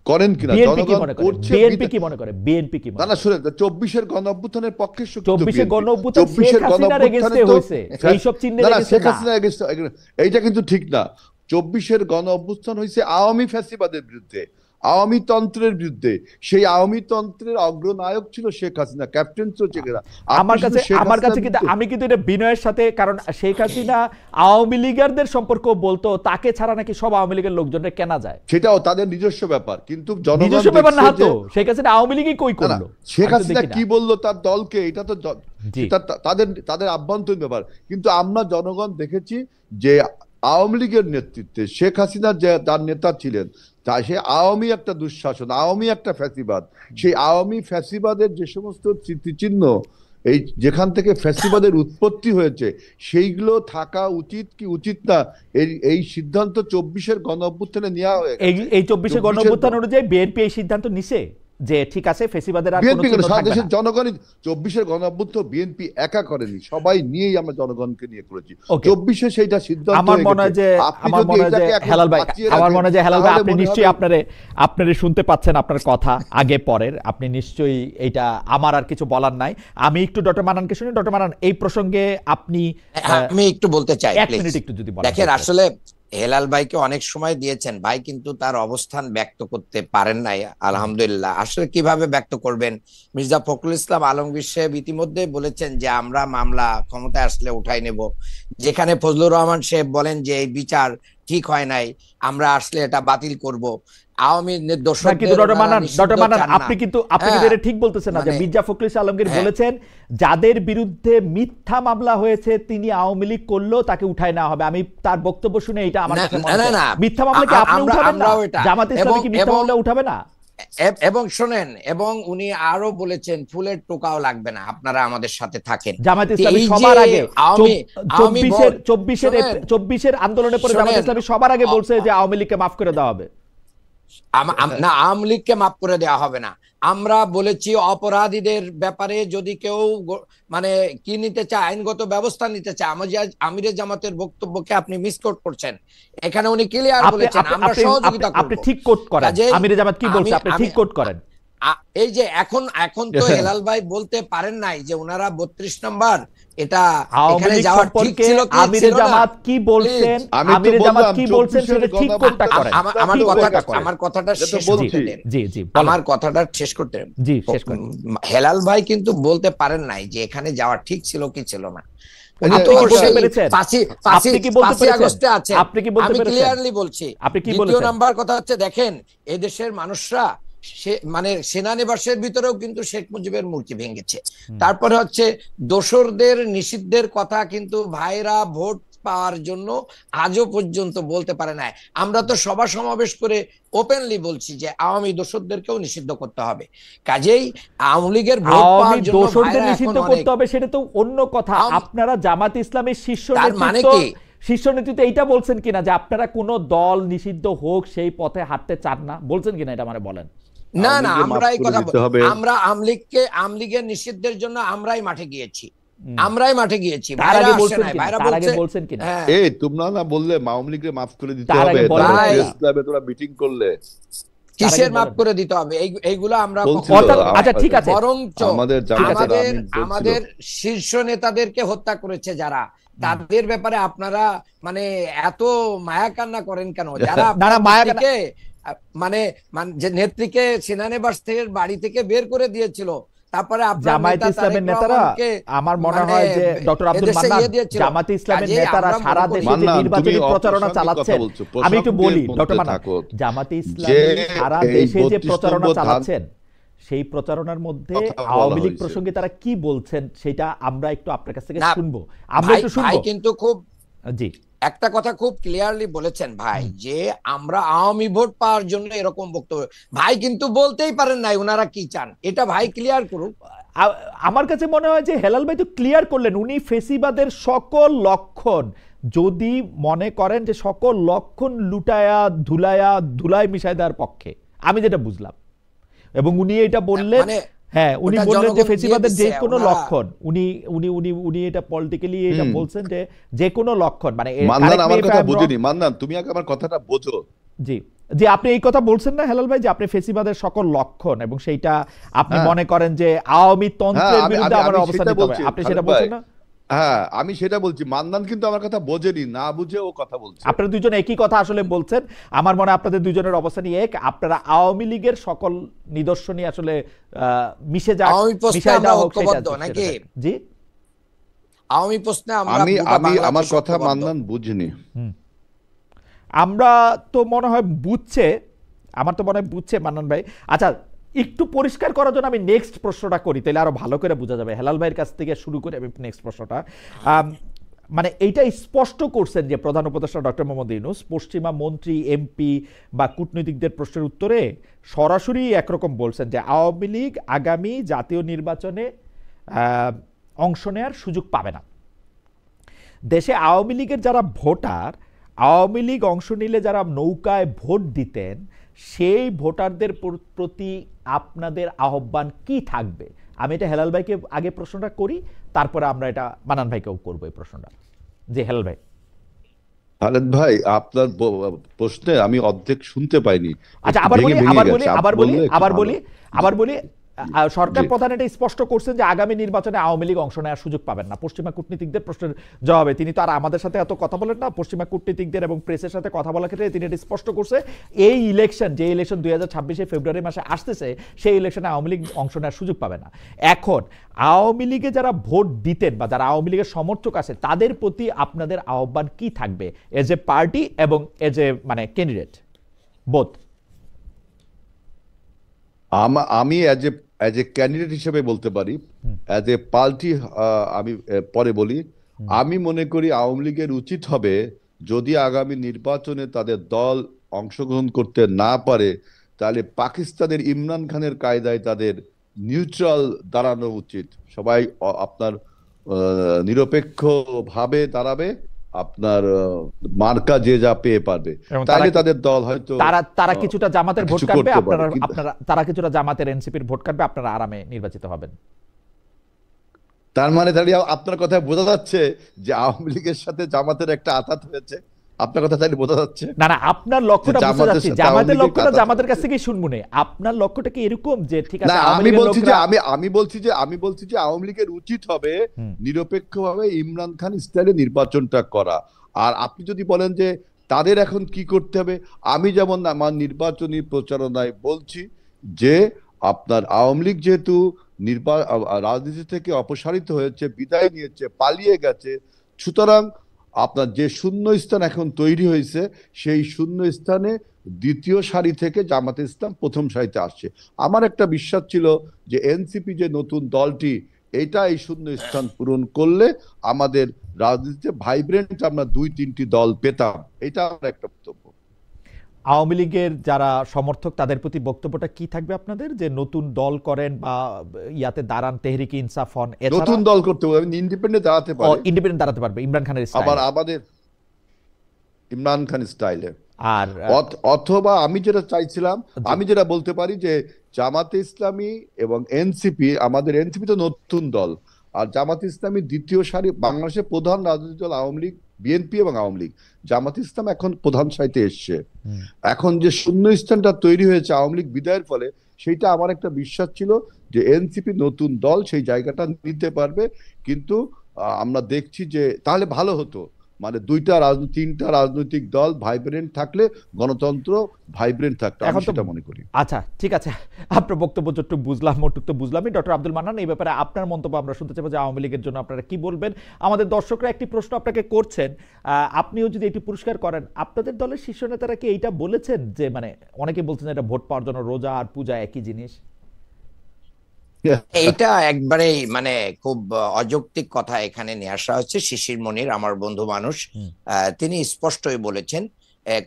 করেন কিনা? বিএনপি কি জনগণ মনে করে? করছে, বিএনপি কি মনে করে? বিএনপি কি মনে না করে? না, শুনেন, 24-এর গণ অভ্যুত্থানের পক্ষে 24-এ গণ অভ্যুত্থান শেখ হাসিনার এগেইনস্টে হয়েছে, এইসব চিহ্নের এগেইনস্টে শেখ না। হাসিনার এগেইনস্টে, এইটা কিন্তু ঠিক না। 24-এর গণ অভ্যুত্থান হয়েছে আওয়ামী ফ্যাসিবাদের বিরুদ্ধে, আওয়ামী তন্ত্রের বিরুদ্ধে। সেই আওয়ামী তন্ত্রের অগ্রনায়ক ছিল শেখ হাসিনা, ক্যাপ্টেন ছিল শেখ হাসিনা। আমার কাছে কিন্তু আমি কিন্তু এটা বিনয়ের সাথে, কারণ শেখ হাসিনা আওয়ামী লীগারদের সম্পর্ক বলতো, তাকে ছাড়া নাকি সব আওয়ামী লীগের লোকজনের কেনা যায়। সেটাও তাদের নিজস্ব ব্যাপার, কিন্তু জনগণ নিজস্ব ব্যাপার না দেখছে তো, যে- শেখ হাসিনা আওয়ামী লীগই কই না, না, করলো? শেখ আমি তো হাসিনা দেখি না। কি বললো তার দলকে, এটা তো জি। সেটা তাদের আভ্যন্তরীণ ব্যাপার। কিন্তু আমরা জনগণ দেখেছি যে আওয়ামী লীগের নেতৃত্বে শেখ হাসিনা যে তার নেতা ছিলেন, তা সে আওয়ামী একটা দুঃশাসন, আওয়ামী একটা ফ্যাসিবাদ। সেই আওয়ামী ফ্যাসিবাদের যে সমস্ত স্মৃতিচিহ্ন, এই যেখান থেকে ফ্যাসিবাদের উৎপত্তি হয়েছে, সেইগুলো থাকা উচিত কি উচিত না, এই সিদ্ধান্ত 24-এর গণ অভ্যুত্থানে নেওয়া হয়ে গেছে। এই 24-এ গণ অভ্যুত্থান অনুযায়ী বিএনপি এই সিদ্ধান্ত নিছে যে ঠিক আছে, ফেসিবাদের আর কোনো বিএনপি চিহ্ন সারা থাকবে দেশের না। জনগণই 24-এর গণ অভ্যুত্থান বিএনপি একা করেনি, সবাই নিয়েই আমরা জনগণকে নিয়ে করেছি। Okay. 24-এ সেইটা সিদ্ধান্ত আমার হয়ে মনে হয় গেছে। যে আপনি যদি এটাকে এখন হেলাল ভাই, বাঁচিয়ে আমার রাখেন, মনে হয় যে হেলাল ভাই, তাহলে আপনি মনে নিশ্চয়ই হবে- আপনারা শুনতে পাচ্ছেন আপনার কথা আগে পরের, আপনি নিশ্চয়ই এইটা, আমার আর কিছু বলার নাই। আমি একটু ডক্টর মান্নানকে শুনি। ডক্টর মান্নান, এই প্রসঙ্গে আপনি আমি একটু বলতে চাই, 1 প্লিজ। মিনিট একটু যদি বলেন। দেখেন, আসলে হেলাল ভাইকে অনেক সময় দিয়েছেন, ভাই কিন্তু তার অবস্থান ব্যক্ত করতে পারেন নাই। আলহামদুলিল্লাহ। আসলে কিভাবে ব্যক্ত করবেন? মির্জা ফখরুল ইসলাম আলমগীর সাহেব ইতিমধ্যে বলেছেন যে আমরা মামলা ক্ষমতায় আসলে উঠাই নেব। যেখানে ফজলুর রহমান সাহেব বলেন যে এই বিচার ঠিক হয় নাই, আমরা আসলে এটা বাতিল করব। আওয়ামী না, কিন্তু ডক্টর মান্নান, আপনি কিন্তু এটা ঠিক বলতেছেন না যে মির্জা ফখরুল ইসলাম আলমগীর বলেছেন যাদের বিরুদ্ধে মিথ্যা মামলা হয়েছে তিনি আওয়ামী লীগ করলেও তাকে উঠায় নেওয়া হবে। আমি তার বক্তব্য শুনে এটা আমার কাছে মনে হয় মিথ্যা মামলা কি আপনি উঠাবেন না? জামাত ইসলামী কি মিথ্যা মামলা উঠাবে না? এবং শোনেন, এবং উনি আরো বলেছেন ফুলের টোকাও লাগবে না, আপনারা আমাদের সাথে থাকেন। জামায়াত তো ইসলামী এই সবার যে আগে আওয়ামী আওয়ামী ভোট, শোনেন, চব্বিশের আন্দোলনের পরে জামায়াত শোনেন, ইসলামী সবার আগে বলছে যে আওয়ামী লীগকে মাফ করে দেওয়া হবে। না, আওয়ামী লীগকে মাফ করে দেওয়া হবে না। আমরা বলেছি অপরাধীদের ব্যাপারে যদি কেউ মানে কি নিতে চায়, আইনগত ব্যবস্থা নিতে চায়। আমিরে জামাতের বক্তব্যকে আপনি মিসকোট করছেন। এখানে উনি ক্লিয়ার বলেছেন আমরা সহযোগিতা করব। আপনি ঠিক কোট করেন, কাজেই আমিরে জামাত কি বলছে আপনি ঠিক কোট করেন। এই যে এখন তো হেলাল ভাই বলতে পারেন নাই যে ওনারা 32 নম্বর এটা এখানে যাওয়ার ঠিক ছিল কি আমিরে জামাত কি বলছেন, আমিরে জামাত কি বলছেন সেটা ঠিক কোটটা করেন। আমার কথাটা শেষ করতে দেন। জি জি, আমার কথাটা শেষ করতে দেন। জি, শেষ করেন। হেলাল ভাই কিন্তু বলতে পারেন নাই যে এখানে যাওয়া ঠিক ছিল কি ছিল না। উনি তো বলতে পেরেছেন। আপনি কি বলতে পেরেছেন? আগস্টে আছে, আপনি কি বলতে পেরেছেন? আমি ক্লিয়ারলি বলছি। আপনি কি দ্বিতীয় বলেছেন? নাম্বার কথা হচ্ছে, দেখেন এই দেশের মানুষরা মানে সেনানিবাসের ভিতরেও কিন্তু শেখ মুজিবের মূর্তি ভেঙেছে। তারপরে হচ্ছে দোসরদের নিষিদ্ধের কথা কিন্তু ভাইরা ভোট পাওয়ার জন্য আজও পর্যন্ত বলতে পারে নাই। আমরা তো সভা সমাবেশ করে ওপেনলি বলছি যে আওয়ামী দোসরদেরকেও নিষিদ্ধ করতে হবে। কাজেই আওয়ামী লীগের ভোট পাওয়ার জন্য দোসরদের নিষিদ্ধ করতে হবে সেটা তো অন্য কথা। আপনারা জামাত ইসলামের শীর্ষ নেতৃত্ব এইটা বলছেন কিনা যে আপনারা কোন দল নিষিদ্ধ হোক সেই পথে হাঁটতে চান না, বলছেন কিনা এটা মানে বলেন। না না, আমরা এই কথা আমরা আওয়ামী লীগের নিষিদ্ধের জন্য আমরাই মাঠে গিয়েছি, ভাইরা বলছেন কিনা? এই তোমরা না বললে আওয়ামী লীগকে মাফ করে দিতে হবে, ইসলামে তোমরা মিটিং করলে কিসের মাফ করে দিতে হবে এইগুলো আমরা আচ্ছা ঠিক আছে, বরঞ্চ আমাদের শীর্ষ নেতাদেরকে হত্যা করেছে যারা, তাদের ব্যাপারে আপনারা মানে এত মায়া কান্না করেন কেন? যারা মানে যে নেত্রীকে সেনানিবাস থেকে বাড়ি থেকে বের করে দিয়েছিল, তারপরে জামায়াত ইসলামের নেতারা, আমার মনে হয় যে ডক্টর আব্দুল মান্নান, জামায়াত ইসলামের নেতারা সারা দেশে যে নির্বাচনী প্রচারণা চালাচ্ছেন, আমি একটু বলি ডক্টর মান্নান, জামায়াত ইসলামী সারা দেশে যে প্রচারণা চালাচ্ছেন সেই প্রচারণার মধ্যে আওয়ামী লীগ প্রসঙ্গে তারা কি বলছেন সেটা আমরা একটু আপনার কাছ থেকে শুনবো। আমরা একটু শুনবো। কিন্তু খুব জি একটা কথা খুব ক্লিয়ারলি বলেছেন ভাই যে আমরা আওয়ামী ভোট পাওয়ার জন্য এরকম বক্তব্য, ভাই কিন্তু বলতেই পারেন নাই ওনারা কি চান, এটা ভাই ক্লিয়ার করুন। আমার কাছে মনে হয় যে হেলাল ভাই তো ক্লিয়ার করলেন, উনি ফেসিবাদের সকল লক্ষণ, যদি মনে করেন যে সকল লক্ষণ লুটায়া ধুলায় মিশায় দেওয়ার পক্ষে, আমি যেটা বুঝলাম, এবং উনি এটা বললেন, হ্যাঁ উনি বললেন যে ফেসিবাদের যে কোনো লক্ষণ, উনি এটা পলিটিক্যালি এটা বলছেন যে যে কোনো লক্ষণ, মানে মান্নান আমার কথা বুঝিনি, মান্নান তুমি আগে আমার কথাটা বোঝো। জি জি, আপনি এই কথা বলছেন না হেলাল ভাই যে আপনি ফেসিবাদের সকল লক্ষণ এবং সেইটা আপনি মনে করেন যে আওয়ামী তন্ত্রের বিরুদ্ধে আমার অবস্থান নিতে হবে, আপনি সেটা বলছেন না? হ্যাঁ আমি সেটা বলছি, মান্নান কিন্তু আমার কথা বোঝেনি, না বুঝে ও কথা বলছে। আপনারা দুজন একই কথা আসলে বলছেন, আমার মনে হয় আপনাদের দুজনের অবস্থানই এক। আপনারা আওয়ামী লীগের সকল নিদর্শনই আসলে মিশে যায়, নাকি? জি আওয়ামী প্রশ্নে আমি আমার কথা মান্নান বুঝিনি। আমরা তো মনে হয় বুঝছে, আমার তো মনে হয় বুঝছে মান্নান ভাই। আচ্ছা একটু পরিষ্কার করার জন্য আমি নেক্সট প্রশ্নটা করি, তাহলে আরো ভালো করে বোঝা যাবে। হেলাল ভাইয়ের কাছ থেকে শুরু করে আমি নেক্সট প্রশ্নটা, মানে এইটা স্পষ্ট করছেন যে প্রধান উপদেষ্টা ডক্টর মোহাম্মদ ইউনূস পশ্চিমা মন্ত্রী, এমপি বা কূটনীতিকদের প্রশ্নের উত্তরে সরাসরি একরকম বলছেন যে আওয়ামী লীগ আগামী জাতীয় নির্বাচনে অংশ নেওয়ার সুযোগ পাবে না। দেশে আওয়ামী লীগের যারা ভোটার, আওয়ামী লীগ অংশ নিলে যারা নৌকায় ভোট দিতেন, সেই ভোটারদের প্রতি আপনাদের আহ্বান কি থাকবে? আমি এটা হেলাল ভাইকে আগে প্রশ্নটা করি, তারপরে আমরা এটা মান্নান ভাইকেও করবো এই প্রশ্নটা। জি হেলাল ভাই। খালেদ ভাই আপনার প্রশ্নে আমি অর্ধেক শুনতে পাইনি। আচ্ছা আবার বলি সরকার প্রধান এটা স্পষ্ট করছেন যে আগামী নির্বাচনে আওয়ামী লীগ অংশ নেওয়ার সুযোগ পাবেন না। পশ্চিমা কূটনীতিকদের প্রশ্নের জবাবে তিনি তো আর আমাদের সাথে এত কথা বলেন না, পশ্চিমা কূটনীতিকদের এবং প্রেসের সাথে কথা বলার ক্ষেত্রে তিনি এটা স্পষ্ট করছে এই ইলেকশন, যে ইলেকশন 2026 ফেব্রুয়ারি মাসে আসতেছে, সেই ইলেকশনে আওয়ামী লীগ অংশ নেওয়ার সুযোগ পাবে না। এখন আওয়ামী লীগে যারা ভোট দিতেন বা যারা আওয়ামী লীগের সমর্থক আছে, তাদের প্রতি আপনাদের আহ্বান কি থাকবে এজ এ পার্টি এবং এজ এ মানে ক্যান্ডিডেট বোথ? আমি এজ এ ক্যান্ডিডেট হিসেবে বলতে পারি, এজ এ পার্টি আমি পরে বলি। আমি মনে করি আওয়ামী লীগের উচিত হবে যদি আগামী নির্বাচনে তাদের দল অংশগ্রহণ করতে না পারে, তাহলে পাকিস্তানের ইমরান খানের কায়দায় তাদের নিউট্রাল দাঁড়ানো উচিত। সবাই আপনার নিরপেক্ষ ভাবে দাঁড়াবে, আপনার মার্কা যে যা পেয়ে পারবে, এবং তাইলে তাদের দল হয়তো তারা কিছুটা জামাতের ভোট কিছু কাটবে, করতে পারে। তারা কিছুটা জামাতের এনসিপির ভোট কাটবে, আপনারা আরামে নির্বাচিত হবেন। তার মানে তাহলে আপনার কথায় বোঝা যাচ্ছে যে আওয়ামী লীগের সাথে জামাতের একটা আঘাত হয়েছে। আপনার কথা তাহলে বোঝা যাচ্ছে না না, আপনার লক্ষ্যটা যে বুঝতে যাচ্ছি, জামাতের সাথে আওয়ামী জামাতের লীগের লক্ষ্যটা কাঁটা জামাতের কাছ হয়েছে। থেকেই শুনবো না। আপনার লক্ষ্যটা কি এরকম যে ঠিক না, আছে আমি বলছি যে আওয়ামী লীগের উচিত হবে নিরপেক্ষভাবে ইমরান খান স্টাইলে নির্বাচনটা করা। আর আপনি যদি বলেন যে তাদের এখন কি করতে হবে, আমি যেমন আমার নির্বাচনী প্রচারণায় বলছি যে আপনার আওয়ামী লীগ যেহেতু রাজনীতি থেকে অপসারিত হয়েছে, বিদায় নিয়েছে, পালিয়ে গেছে, সুতরাং আপনার যে শূন্য স্থান এখন তৈরি হয়েছে, সেই শূন্য স্থানে দ্বিতীয় সারি থেকে জামাতে ইসলাম প্রথম সারিতে আসছে। আমার একটা বিশ্বাস ছিল যে এনসিপি যে নতুন দলটি, এটা এই শূন্য স্থান পূরণ করলে আমাদের রাজনীতিতে ভাইব্রেন্ট আমরা 2-3টি দল পেতাম। এটা আমার একটা বক্তব্য। আওয়ামী লীগের যারা সমর্থক তাদের প্রতি বক্তব্যটা কি থাকবে আপনাদের, যে নতুন দল করেন বা ইয়াতে দাঁড়ান, তেহরিকে ইনসাফ হন, নতুন দল করতে হবে, ইন্ডিপেন্ডেন্ট দাঁড়াতে পারে, ইন্ডিপেন্ডেন্ট দাঁড়াতে পারবে ইমরান খানের আবার স্টাইলে। আমাদের ইমরান খান স্টাইলে। আর অথবা আমি যেটা চাইছিলাম, আমি যেটা বলতে পারি যে জামাতে ইসলামী এবং এনসিপি, আমাদের এনসিপি তো নতুন দল, আর জামাতে ইসলামী দ্বিতীয় সারি। বাংলাদেশের প্রধান রাজনৈতিক দল আওয়ামী লীগ, বিএনপি এবং আওয়ামী লীগ, জামাতে ইসলাম এখন প্রধান সারিতে এসছে। এখন যে শূন্য স্থানটা তৈরি হয়েছে আওয়ামী লীগ বিদায়ের ফলে, সেইটা আমার একটা বিশ্বাস ছিল যে এনসিপি নতুন দল সেই জায়গাটা নিতে পারবে। কিন্তু আমরা দেখছি যে তাহলে ভালো হতো, মানে 3টা রাজনৈতিক দল ভাইব্রেন্ট থাকলে গণতন্ত্র ভাইব্রেন্ট থাকতো, আমি সেটা মনে করি। আচ্ছা ঠিক আছে, আপনার বক্তব্য যতটুকু বুঝলাম ওটুকু তো বুঝলামই। ডক্টর আব্দুল মান্নান, এই ব্যাপারে আপনার মন্তব্য আমরা শুনতে চাইবো যে আওয়ামী লীগের জন্য আপনারা কি বলবেন। আমাদের দর্শকরা একটি প্রশ্ন আপনাকে করছেন, আপনিও যদি একটু পুরস্কার করেন, আপনাদের দলের শীর্ষ নেতারা কি এইটা বলেছেন যে, মানে অনেকে বলছেন এটা ভোট পাওয়ার জন্য রোজা আর পূজা একই জিনিস? এইটা একবারেই মানে খুব অযৌক্তিক কথা এখানে নিয়ে আসা হচ্ছে। শিশির মনির আমার বন্ধু মানুষ, তিনি স্পষ্টই বলেছেন,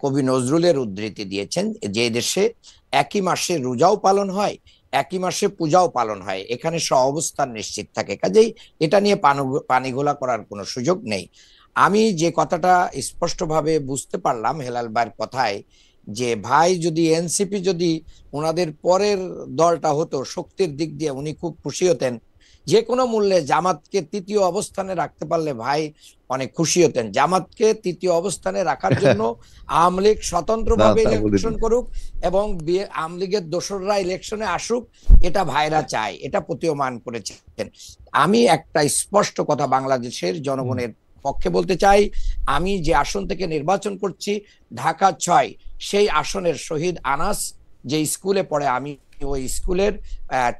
কবি নজরুলের উদ্ধৃতি দিয়েছেন, যে দেশে একই মাসে রোজাও পালন হয়, একই মাসে পূজাও পালন হয়, এখানে সহাবস্থান নিশ্চিত থাকে, কাজেই এটা নিয়ে পানিঘোলা করার কোনো সুযোগ নেই। আমি যে কথাটা স্পষ্টভাবে বুঝতে পারলাম হেলাল ভাইয়ের কথায়, যে ভাই যদি এনসিপি যদি ওনাদের পরের দলটা হতো, শক্তির দিক দিয়ে উনি খুব খুশি হতেন। যে কোনো মূল্যে জামাতকে তৃতীয় অবস্থানে রাখতে পারলে ভাই অনেক খুশি হতেন। জামাতকে তৃতীয় অবস্থানে রাখার জন্য আওয়ামী লীগ স্বতন্ত্রভাবে ইলেকশন করুক এবং আওয়ামী লীগের দোসররা ইলেকশনে আসুক, এটা ভাইরা চায়, এটা প্রতীয়মান করেছেন। আমি একটা স্পষ্ট কথা বাংলাদেশের জনগণের পক্ষে বলতে চাই, আমি যে আসন থেকে নির্বাচন করছি ঢাকা 6, সেই আসনের শহীদ আনাস যে স্কুলে পড়ে, আমি ওই স্কুলের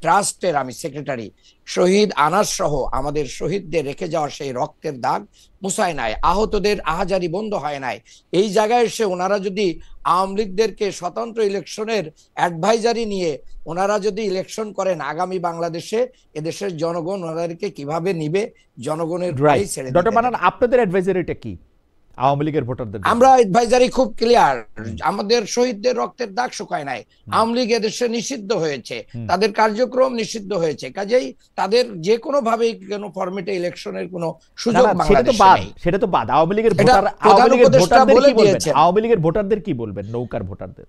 ট্রাস্টের আমি সেক্রেটারি। শহীদ আনাস সহ আমাদের শহীদদের রেখে যাওয়া সেই রক্তের দাগ মুছায় নাই, আহতদের আহাজারি বন্ধ হয় নাই। এই জায়গায় এসে ওনারা যদি আওয়ামী লীগদেরকে স্বতন্ত্র ইলেকশনের অ্যাডভাইজারি নিয়ে ওনারা যদি ইলেকশন করেন, আগামী বাংলাদেশে এদেশের জনগণ ওনাদেরকে কিভাবে নিবে, জনগণের প্রায় ছেড়ে দিতে। ডক্টর মান্নান, আপনাদের অ্যাডভাইজারিটা কি আওয়ামী লীগের ভোটারদের? আমরা অ্যাডভাইজারি খুব ক্লিয়ার, আমাদের শহীদদের রক্তের দাগ শুকায় নাই, আওয়ামী লীগ এদেশে নিষিদ্ধ হয়েছে, তাদের কার্যক্রম নিষিদ্ধ হয়েছে, কাজেই তাদের যে কোনো ভাবে কোনো ফরম্যাটে ইলেকশনের কোনো সুযোগ বাংলাদেশে নেই। সেটা তো বাদ। আওয়ামী লীগের ভোটারদের কি বলবেন, নৌকার ভোটারদের?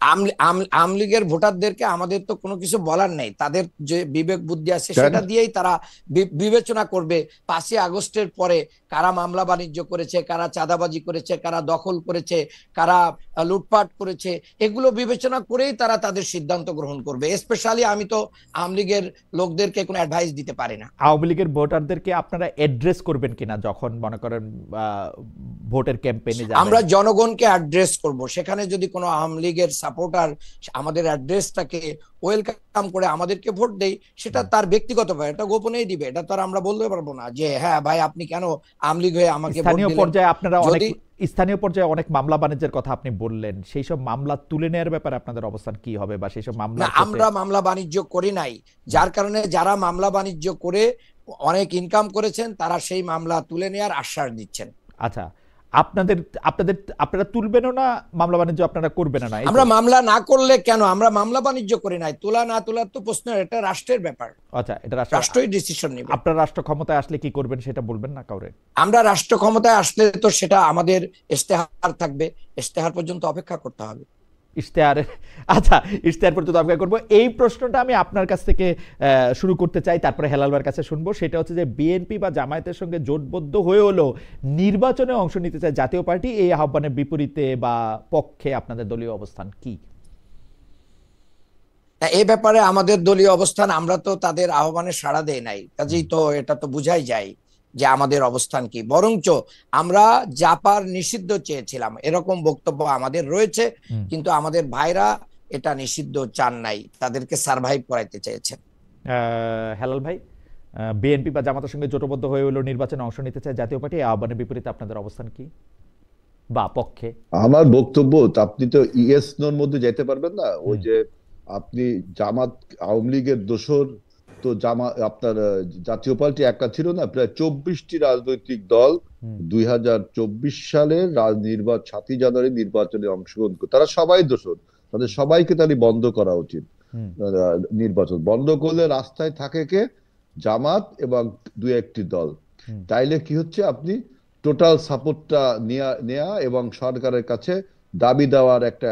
আওয়ামী লীগের ভোটারদেরকে আমাদের তো কোনো কিছু বলার নেই, তাদের যে বিবেক বুদ্ধি আছে সেটা দিয়েই তারা বিবেচনা করবে 5ই আগস্টের পরে কারা মামলা বাণিজ্য করেছে, কারা চাঁদাবাজি করেছে, কারা দখল করেছে, কারা লুটপাট করেছে, এগুলো বিবেচনা করেই তারা তাদের সিদ্ধান্ত গ্রহণ করবে। স্পেশালি আমি তো আওয়ামী লীগের লোকদেরকে কোনো অ্যাডভাইস দিতে পারি না। আওয়ামী লীগের ভোটারদেরকে আপনারা অ্যাড্রেস করবেন কিনা যখন মনে করেন ভোটের ক্যাম্পেইনে যাবেন? আমরা জনগণকে অ্যাড্রেস করব, সেখানে যদি কোনো আওয়ামী লীগের সাপোর্টার আমাদের অ্যাড্রেসটাকে ওয়েলকাম করে আমাদেরকে ভোট দেয়, সেটা তার ব্যক্তিগত ব্যাপার, এটা গোপনেই দিবে, এটা তো আর আমরা বলতে পারবো না যে হ্যাঁ ভাই আপনি কেন আওয়ামী লীগ হয়ে আমাকে ভোট দিলেন। স্থানীয় পর্যায়ে অনেক মামলা বাণিজ্যের কথা আপনি বললেন, সেই সব মামলা তুলে নেওয়ার ব্যাপারে আপনাদের অবস্থান কি হবে, বা সেই সব মামলা? আমরা মামলা বাণিজ্য করি নাই, যার কারণে যারা মামলা বাণিজ্য করে অনেক ইনকাম করেছেন তারা সেই মামলা তুলে নেওয়ার আশ্বাস দিচ্ছেন। আচ্ছা, আপনাদের আপনাদের আপনারা তুলবেনও না, মামলা বাণিজ্য আপনারা করবেন না, এই তো? আমরা মামলা না করলে কেন, আমরা মামলা বাণিজ্য করি নাই, তোলা না তোলার তো প্রশ্ন, এটা রাষ্ট্রের ব্যাপার, আচ্ছা, এটা রাষ্ট্রই ডিসিশন নেবে। আপনার রাষ্ট্র ক্ষমতায় আসলে কি করবেন সেটা বলবেন না কাউরে? আমরা রাষ্ট্র ক্ষমতায় আসলে তো সেটা আমাদের ইশতেহার থাকবে, ইশতেহার পর্যন্ত অপেক্ষা করতে হবে। ইশতেহারে, আচ্ছা, ইশতেহার পর্যন্ত অপেক্ষা করবো। এই প্রশ্নটা আমি আপনার কাছ থেকে শুরু করতে চাই, তারপরে হেলাল ভাইয়ের কাছে শুনবো। সেটা হচ্ছে যে বিএনপি বা জামায়াতের সঙ্গে জোটবদ্ধ হয়ে হলো নির্বাচনে অংশ নিতে চায় জাতীয় পার্টি, এই আহ্বানের বিপরীতে বা পক্ষে আপনাদের দলীয় অবস্থান কি? এই ব্যাপারে আমাদের দলীয় অবস্থান, আমরা তো তাদের আহ্বানে সাড়া দেই নাই, কাজেই তো এটা তো বুঝাই যায় যে আমাদের অবস্থান কি। বরঞ্চ আমরা জাপার নিষিদ্ধ চেয়েছিলাম, এরকম বক্তব্য আমাদের রয়েছে, কিন্তু আমাদের ভাইরা এটা নিষিদ্ধ চান নাই, তাদেরকে সারভাইভ করাইতে চেয়েছেন। হেলাল ভাই, বিএনপি বা জামাতের সঙ্গে জোটবদ্ধ হয়ে হলো নির্বাচনে অংশ নিতে চায় জাতীয় পার্টি, এই আহ্বানের বিপরীতে আপনাদের অবস্থান কি বা পক্ষে? আমার বক্তব্য, আপনি তো ইয়েস নোর মধ্যে যেতে পারবেন না। ওই যে আপনি জামাত আওয়ামী লীগের দোসর, তো আপনার জাতীয় পার্টি একটা ছিল না, প্রায় 24টি রাজনৈতিক দল 2024 সালের 7ই জানুয়ারি নির্বাচনে অংশগ্রহণ করে, তারা সবাই দোসর, তাদের সবাইকে তাহলে বন্ধ করা উচিত। নির্বাচন বন্ধ করলে রাস্তায় থাকে কে? জামাত এবং দু একটি দল। তাইলে কি হচ্ছে, আপনি টোটাল সাপোর্টটা নেয়া এবং সরকারের কাছে দাবি দেওয়ার একটা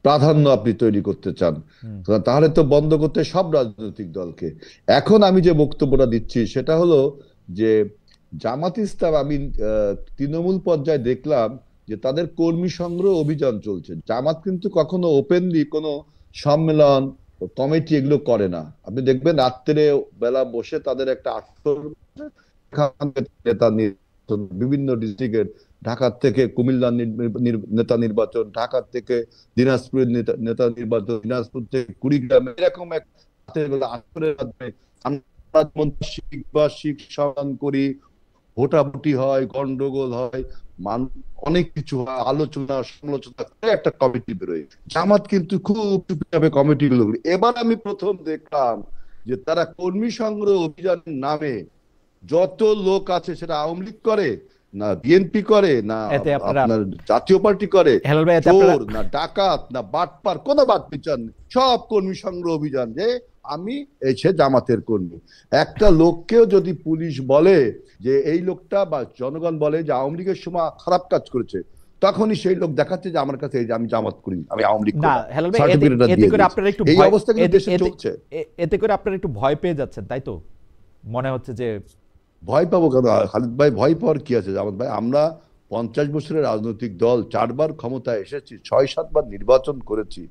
প্রাধান্য আপনি তৈরি করতে চান, তাহলে তো বন্ধ করতে সব রাজনৈতিক দলকে। এখন আমি যে বক্তব্যটা দিচ্ছি সেটা হলো যে জামাত ইসলাম, আমি তৃণমূল পর্যায়ে দেখলাম যে তাদের কর্মী সংগ্রহ অভিযান চলছে। জামাত কিন্তু কখনো ওপেনলি কোনো সম্মেলন, কমিটি এগুলো করে না। আপনি দেখবেন রাত্রে বেলা বসে তাদের একটা নেতা নির্বাচন, বিভিন্ন ডিস্ট্রিক্টের, ঢাকার থেকে কুমিল্লার নেতা নির্বাচন, ঢাকার থেকে দিনাজপুরের নেতা নির্বাচন, দিনাজপুর থেকে কুড়িগ্রাম, এরকম এক বার্ষিক সমাধান করি, ভোটাভুটি হয়, গন্ডগোল হয়, অনেক কিছু হয়, আলোচনা সমালোচনা করে একটা কমিটি বেরোয়। জামাত কিন্তু খুব চুপচাপে কমিটি গুলো। এবার আমি প্রথম দেখলাম যে তারা কর্মী সংগ্রহ অভিযানের নামে যত লোক আছে, সেটা আওয়ামী লীগ করে না বিএনপি করে না আপনার জাতীয় পার্টি করে, চোর না ডাকাত না বাটপার, কোনো বাট বিচার নেই, সব কর্মী সংগ্রহ অভিযান। যে আমি এসে জামাতের কর্মী, একটা লোককেও যদি পুলিশ বলে যে এই লোকটা, বা জনগণ বলে যে আওয়ামী লীগের সময় খারাপ কাজ করেছে, তখনই সেই লোক দেখাচ্ছে যে আমার কাছে এই যে আমি জামাত করি, আমি আওয়ামী লীগ না। হেলাল ভাই, এতে করে আপনারা একটু এই অবস্থা কিন্তু দেশে চলছে। এতে করে আপনারা একটু ভয় পেয়ে যাচ্ছেন, তাই তো মনে হচ্ছে? যে ভয় পাবো কেন খালিদ ভাই? ভয় পাওয়ার কি আছে জামাত ভাই? আমরা 50 বছরের রাজনৈতিক দল, 4বার ক্ষমতায় এসেছি, 6-7 বার নির্বাচন করেছি,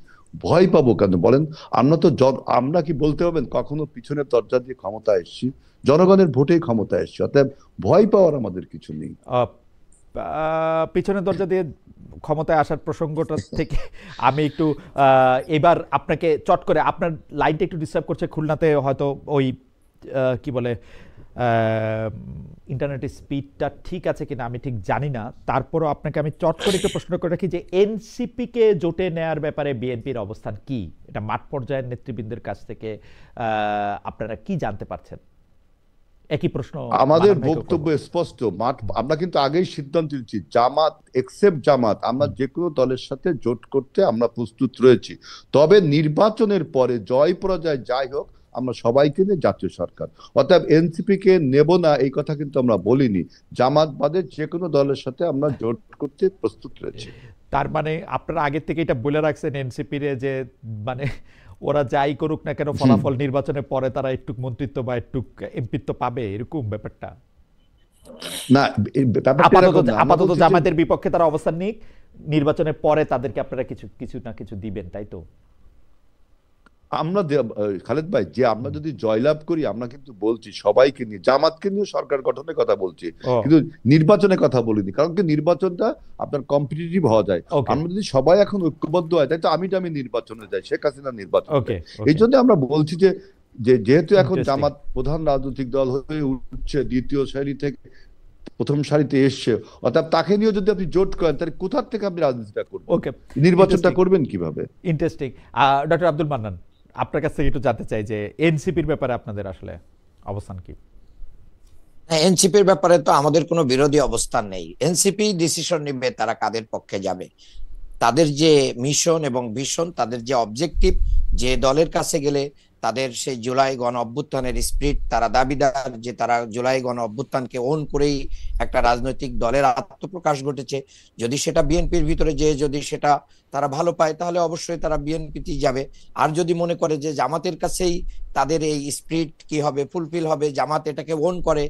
ভয় পাবো কেন বলেন? আমরা কি বলতে পারবেন কখনো পিছনের দরজা দিয়ে ক্ষমতা এসেছি? জনগণের ভোটেই ক্ষমতা এসেছি, অতএব ভয় পাওয়ার আমাদের কিছু নেই। পিছনের দরজা দিয়ে ক্ষমতায় আসার প্রসঙ্গটা থেকে আমি একটু এবার আপনাকে চট করে, আপনার লাইনটা একটু ডিস্টার্ব করছে, খুলনাতে হয়তো ওই কি বলে ইন্টারনেটের স্পিডটা ঠিক আছে কিনা আমি ঠিক জানি না, তারপরও আপনাকে আমি চট করে একটু প্রশ্ন করে রাখি যে এনসিপিকে জোটে নেয়ার ব্যাপারে বিএনপির অবস্থান কি? এটা মাঠ পর্যায়ের নেতৃবৃন্দের কাছ থেকে আপনারা কি জানতে পারছেন? একই প্রশ্ন। আমাদের বক্তব্য স্পষ্ট, আমরা কিন্তু আগেই সিদ্ধান্ত নিচ্ছি, জামাত এক্সেপ্ট জামাত, আমরা যে কোনো দলের সাথে জোট করতে আমরা প্রস্তুত রয়েছি। তবে নির্বাচনের পরে জয় পরাজয় যাই হোক, আমরা সবাইকে নিয়ে জাতীয় সরকার, অর্থাৎ এনসিপি কে নেব না এই কথা কিন্তু আমরা বলিনি। জামাত বাদে যে কোনো দলের সাথে আমরা জোট করতে প্রস্তুত রয়েছি। তার মানে আপনারা আগে থেকে এটা বলে রাখছেন এনসিপির যে মানে ওরা যাই করুক না কেন, ফলাফল নির্বাচনের পরে তারা একটু মন্ত্রিত্ব বা একটু এমপিত্ব পাবে, এরকম ব্যাপারটা না। আপাতত জামাতের বিপক্ষে তারা অবস্থান নিক, নির্বাচনের পরে তাদেরকে আপনারা কিছু না কিছু দিবেন, তাই তো? আমরা খালেদ ভাই, যে আমরা যদি জয়লাভ করি, আমরা কিন্তু বলছি সবাইকে নিয়ে, জামাতকে নিয়ে সরকার গঠনের কথা বলছি, কিন্তু নির্বাচনের কথা বলিনি, কারণ কি নির্বাচনটা আপনার কম্পিটিটিভ হওয়া যায়। আমরা যদি সবাই এখন ঐক্যবদ্ধ হয়, তাই তো আমি নির্বাচনে যাই, শেখ হাসিনা নির্বাচন। এই জন্য আমরা বলছি যে যেহেতু এখন জামাত প্রধান রাজনৈতিক দল হয়ে উঠছে, দ্বিতীয় সারি থেকে প্রথম সারিতে এসছে, অর্থাৎ তাকে নিয়ে যদি আপনি জোট করেন, তাহলে কোথা থেকে আপনি রাজনীতিটা করবেন, নির্বাচনটা করবেন কিভাবে? ইন্টারেস্টিং। ডক্টর আব্দুল মান্নান, আপনার কাছ থেকে একটু জানতে চাই যে এনসিপির ব্যাপারে আপনাদের আসলে অবস্থান কি? এনসিপির ব্যাপারে তো আমাদের কোনো বিরোধী অবস্থান নেই। এনসিপি ডিসিশন নিবে তারা কাদের পক্ষে যাবে। তাদের যে মিশন এবং ভিশন, তাদের যে অবজেক্টিভ, যে দলের কাছে গেলে তাদের সেই জুলাই গণ অভ্যুত্থানের স্পিরিট, তারা দাবিদার যে তারা জুলাই গণ অভ্যুত্থানকে ওন করেই একটা রাজনৈতিক দলের আত্মপ্রকাশ ঘটেছে। যদি সেটা বিএনপির ভিতরে যে যদি সেটা তারা ভালো পায় তাহলে অবশ্যই তারা বিএনপিতেই যাবে। আর যদি মনে করে যে জামাতের কাছেই তাদের এই স্পিরিট কি হবে, ফুলফিল হবে, জামাত এটাকে ওন করে,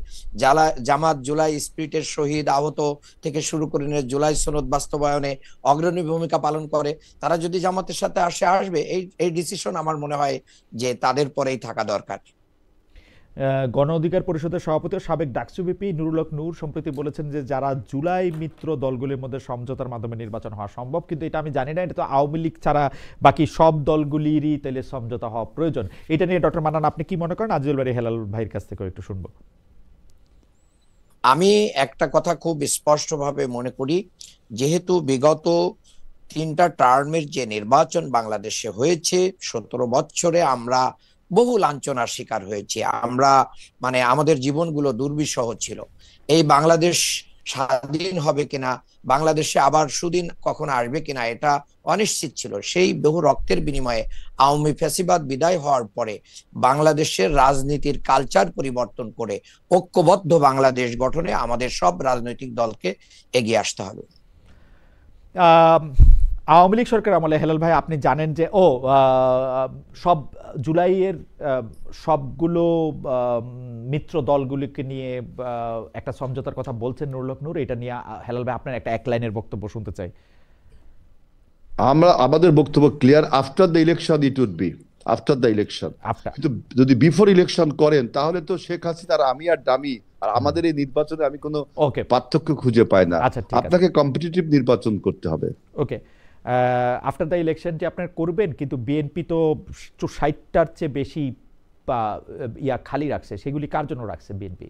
জামাত জুলাই স্পিরিটের শহীদ আহত থেকে শুরু করে নিয়ে জুলাই সনদ বাস্তবায়নে অগ্রণী ভূমিকা পালন করে, তারা যদি জামাতের সাথে আসবে। এই ডিসিশন আমার মনে হয় যে তাদের পরেই থাকা দরকার। গণ অধিকার পরিষদের সভাপতি ও সাবেক ডাকসু ভিপি নুরুল হক নূর সম্প্রতি বলেছেন যে যারা জুলাই মিত্র দলগুলির মধ্যে সমঝোতার মাধ্যমে নির্বাচন হওয়া সম্ভব, কিন্তু এটা আমি জানি না, এটা তো আওয়ামী লীগ ছাড়া বাকি সব দলগুলিরই তাহলে সমঝোতা হওয়া প্রয়োজন। এটা নিয়ে ডক্টর মান্নান আপনি কি মনে করেন? আজিজুল বারী হেলাল ভাইয়ের কাছ থেকে একটু শুনবো। আমি একটা কথা খুব স্পষ্টভাবে মনে করি, যেহেতু বিগত 3টা টার্মের যে নির্বাচন বাংলাদেশে হয়েছে, 17 বছরে আমরা বহু লাঞ্ছনার শিকার হয়েছি। আমরা আমাদের জীবনগুলো দুর্বিষহ ছিল। এই বাংলাদেশ স্বাধীন হবে কিনা, বাংলাদেশে আবার সুদিন কখনো আসবে কিনা, এটা অনিশ্চিত ছিল। সেই বহু রক্তের বিনিময়ে আওয়ামী ফ্যাসিবাদ বিদায় হওয়ার পরে বাংলাদেশের রাজনীতির কালচার পরিবর্তন করে ঐক্যবদ্ধ বাংলাদেশ গঠনে আমাদের সব রাজনৈতিক দলকে এগিয়ে আসতে হবে। আওয়ামী লীগ সরকার আমলে হেলাল ভাই আপনি জানেন যে সব জুলাইয়ের সবগুলো মিত্র দলগুলিকে নিয়ে একটা সমঝোতার কথা বলছেন নুরুল হক নূর। এটা নিয়ে হেলাল ভাই আপনার একটা এক লাইনের বক্তব্য শুনতে চাই। আমাদের বক্তব্য clear, after the election it would be, after the election. After কিন্তু যদি বিফোর ইলেকশন করেন তাহলে তো শেখ হাসিনার আমি আর ডামি আর আমাদের এই নির্বাচনে আমি কোনো ওকে পার্থক্য খুঁজে পাই না। আচ্ছা ঠিক আছে, আপনাকে কম্পিটিটিভ নির্বাচন করতে হবে। ওকে। আফটার দ্য ইলেকশনটি আপনার করবেন, কিন্তু বিএনপি তো 60টার চেয়ে বেশি খালি রাখছে, সেগুলি কার জন্য রাখছে বিএনপি?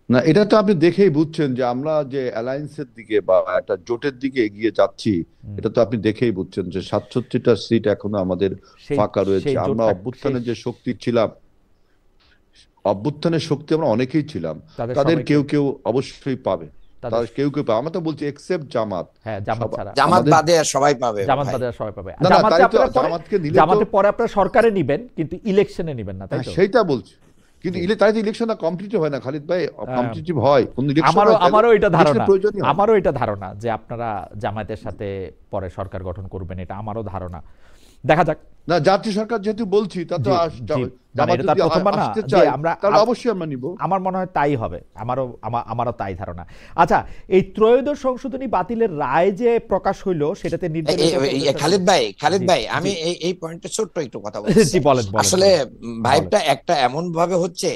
না, এটা তো আপনি দেখেই বুঝছেন যে আমরা যে অ্যালায়েন্সের দিকে বা একটা জোটের দিকে এগিয়ে যাচ্ছি, এটা তো আপনি দেখেই বুঝছেন যে 67টা সিট এখনো আমাদের ফাঁকা রয়েছে। আমরা অভ্যুত্থানের যে শক্তি ছিলাম, অভ্যুত্থানের শক্তি আমরা অনেকেই ছিলাম, তাদের কেউ কেউ অবশ্যই পাবে, তাদের কেউ কেউ পাবে। আমরা তো বলছি এক্সেপ্ট জামাত, হ্যাঁ জামাত ছাড়া জামাত বাদে সবাই পাবে, জামাত বাদে সবাই পাবে। না না, তাই তো জামাতকে নিলে তো জামাতে পরে আপনারা সরকারে নেবেন কিন্তু ইলেকশনে নেবেন না, তাই তো? সেইটা বলছি, কিন্তু তাই তো ইলেকশনটা কমপ্লিটিভ হয় না খালিদ ভাই, কমপ্লিটিভ হয় কোন ইলেকশন। আমারও এটা ধারণা যে আপনারা জামায়াতের সাথে পরে সরকার গঠন করবেন, এটা আমারও ধারণা। দেখা যাক। না, জাতীয় সরকার যেহেতু বলছি তা তো অবশ্যই আমরা নিব। আমার মনে হয় তাই হবে, আমারও তাই ধারণা। আচ্ছা, এই ত্রয়োদশ সংশোধনী বাতিলের রায় যে প্রকাশ হইল সেটাতে খালিদ ভাই আমি এই পয়েন্টে ছোট্ট একটু কথা বলছি। আসলে ভাইবটা একটা এমন ভাবে হচ্ছে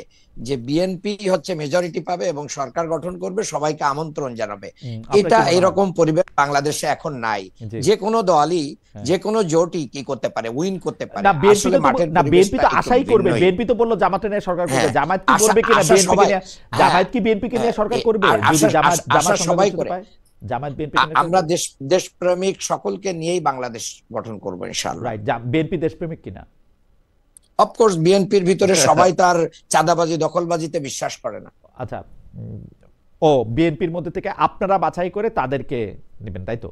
যে বিএনপি হচ্ছে মেজরিটি পাবে এবং সরকার গঠন করবে, সবাইকে আমন্ত্রণ জানাবে। এটা এরকম পরিবেশ বাংলাদেশে এখন নাই। যে কোনো দলই যে কোনো জোটই কি করতে পারে, উইন করতে পারে। বিএনপি তো আশাই করবে, বিএনপি তো বললো জামাতে নিয়ে সরকার করবে। জামাত কি করবে কিনা, জামাত কি বিএনপিকে নিয়ে সরকার করবে? জামাত সবাই করে, জামাত বিএনপি, আমরা দেশপ্রেমিক সকলকে নিয়েই বাংলাদেশ গঠন করব ইনশাআল্লাহ। রাইট, বিএনপি দেশপ্রেমিক কিনা? অফকোর্স বিএনপির ভিতরে সবাই তার চাঁদাবাজি দখলবাজিতে বিশ্বাস করে না। আচ্ছা, বিএনপির মধ্যে থেকে আপনারা বাছাই করে তাদেরকে নেবেন, তাই তো?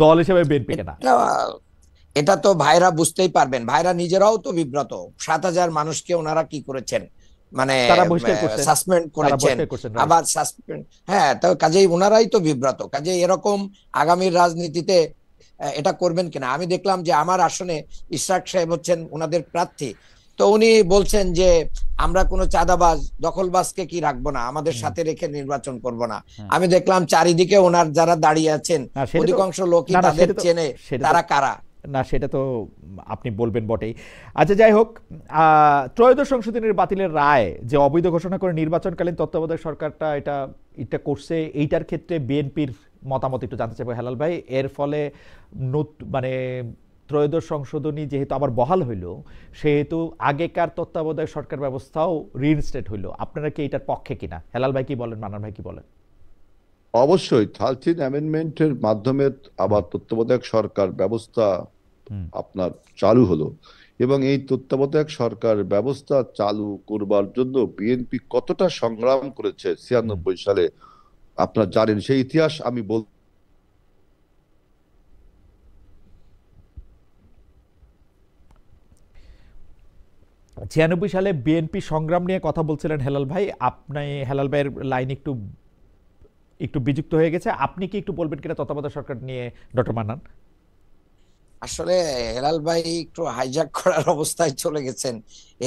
দল হিসেবে বিএনপি কেনা, এটা তো ভাইরা বুঝতেই পারবেন। ভাইরা নিজেরাও তো বিব্রত। 7,000 মানুষকে ওনারা কি করেছেন, সাসপেন্ড করেছেন, আবার সাসপেন্ড, হ্যাঁ, তো কাজেই ওনারাই তো বিব্রত। কাজেই এরকম আগামীর রাজনীতিতে এটা করবেন কিনা। আমি দেখলাম যে আমার আসনে ইশরাক সাহেব হচ্ছেন ওনাদের প্রার্থী, তো উনি বলছেন যে আমরা কোনো চাঁদাবাজ দখলবাজকে কি রাখবো না, আমাদের সাথে রেখে নির্বাচন করব না। আমি দেখলাম চারিদিকে ওনার যারা দাঁড়িয়ে আছেন অধিকাংশ লোকই তাদের চেনে, তারা কারা। না, সেটা তো আপনি বলবেন বটেই। আচ্ছা, যাই হোক, ত্রয়োদশ সংশোধনীর বাতিলের রায় যে অবৈধ ঘোষণা করে নির্বাচনকালীন তত্ত্বাবধায়ক সরকারটা এটা করছে, এইটার ক্ষেত্রে বিএনপির মতামত একটু জানতে চাইবো হেলাল ভাই। এর ফলে ত্রয়োদশ সংশোধনী যেহেতু আবার বহাল হইল, সেহেতু আগেকার তত্ত্বাবধায়ক সরকার ব্যবস্থাও রিইনস্টেট হইল। আপনারা কি এটার পক্ষে কিনা? হেলাল ভাই কি বলেন, মান্নান ভাই কি বলেন? অবশ্যই 13th অ্যামেন্ডমেন্টের মাধ্যমে আবার তত্ত্বাবধায়ক সরকার ব্যবস্থা আপনার চালু হলো। এবং এই তত্ত্বাবধায়ক সরকার ব্যবস্থা চালু করবার জন্য বিএনপি কতটা সংগ্রাম করেছে 96 সালে আপনারা জানেন, সেই ইতিহাস আমি 96 সালে বিএনপি সংগ্রাম নিয়ে কথা বলছিলেন হেলাল ভাই। আপনি হেলাল ভাইয়ের লাইন একটু একটু বিযুক্ত হয়ে গেছে, আপনি কি একটু বলবেন কিনা তত্ত্বাবধায়ক সরকার নিয়ে ডক্টর মান্নান? আসলে হেলাল ভাই একটু হাইজ্যাক করার অবস্থায় চলে গেছেন।